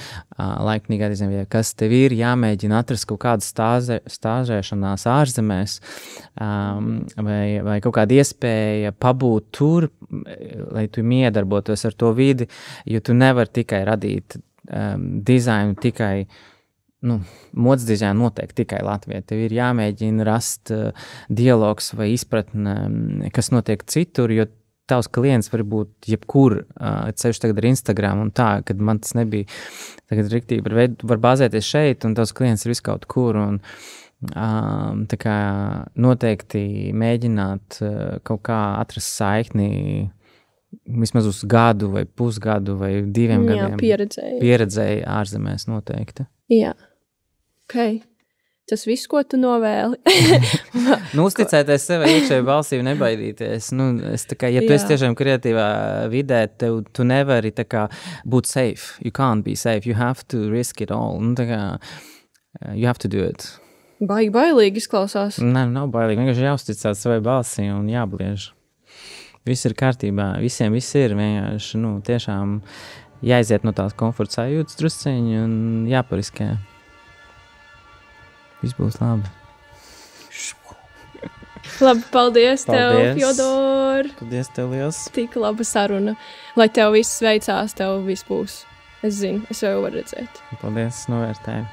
laiknīgā dizainā, kas tev ir jāmēģina atrast kaut kādas stāžēšanās ārzemēs, vai kaut kāda iespēja pabūt tur, lai tu miedarbotos ar to vidi, jo tu nevari tikai radīt dizainu tikai, modes dizainu noteikti tikai Latvijā. Tev ir jāmēģina rast dialogs vai izpratne, kas notiek citur, jo tavs klients var būt jebkur, ceļš tagad ar Instagram un tā, kad man tas nebija, tagad riktīgi var bāzēties šeit, un tavs klients ir viskaut kur, un tā kā noteikti mēģināt kaut kā atrast saikni vismaz uz gadu vai pusgadu vai 2 gadiem. Pieredzēji ārzemēs noteikti. Jā, ok. Tas viss, ko tu novēli. Uzticēties sev iekšēji balsī un nebaidīties. Es tā kā, ja tu esi tiešām kreatīvā vidē, tu nevari tā kā būt safe. You can't be safe. You have to risk it all. Tā kā, you have to do it. Bailīgi izklausās. Nē, nav bailīgi. Vienkārši jāuzticās savai balsī un jābliež. Viss ir kārtībā. Visiem viss ir vienkārši, tiešām jāiziet no tās komforta sajūtas drusciņi un jāpariskē. Viss būs labi. Labi, paldies tev, Fjodor. Paldies tev liels. Tik laba saruna. Lai tev viss veicās, tev viss būs. Es zinu, es jau varu redzēt. Paldies, novērtēju.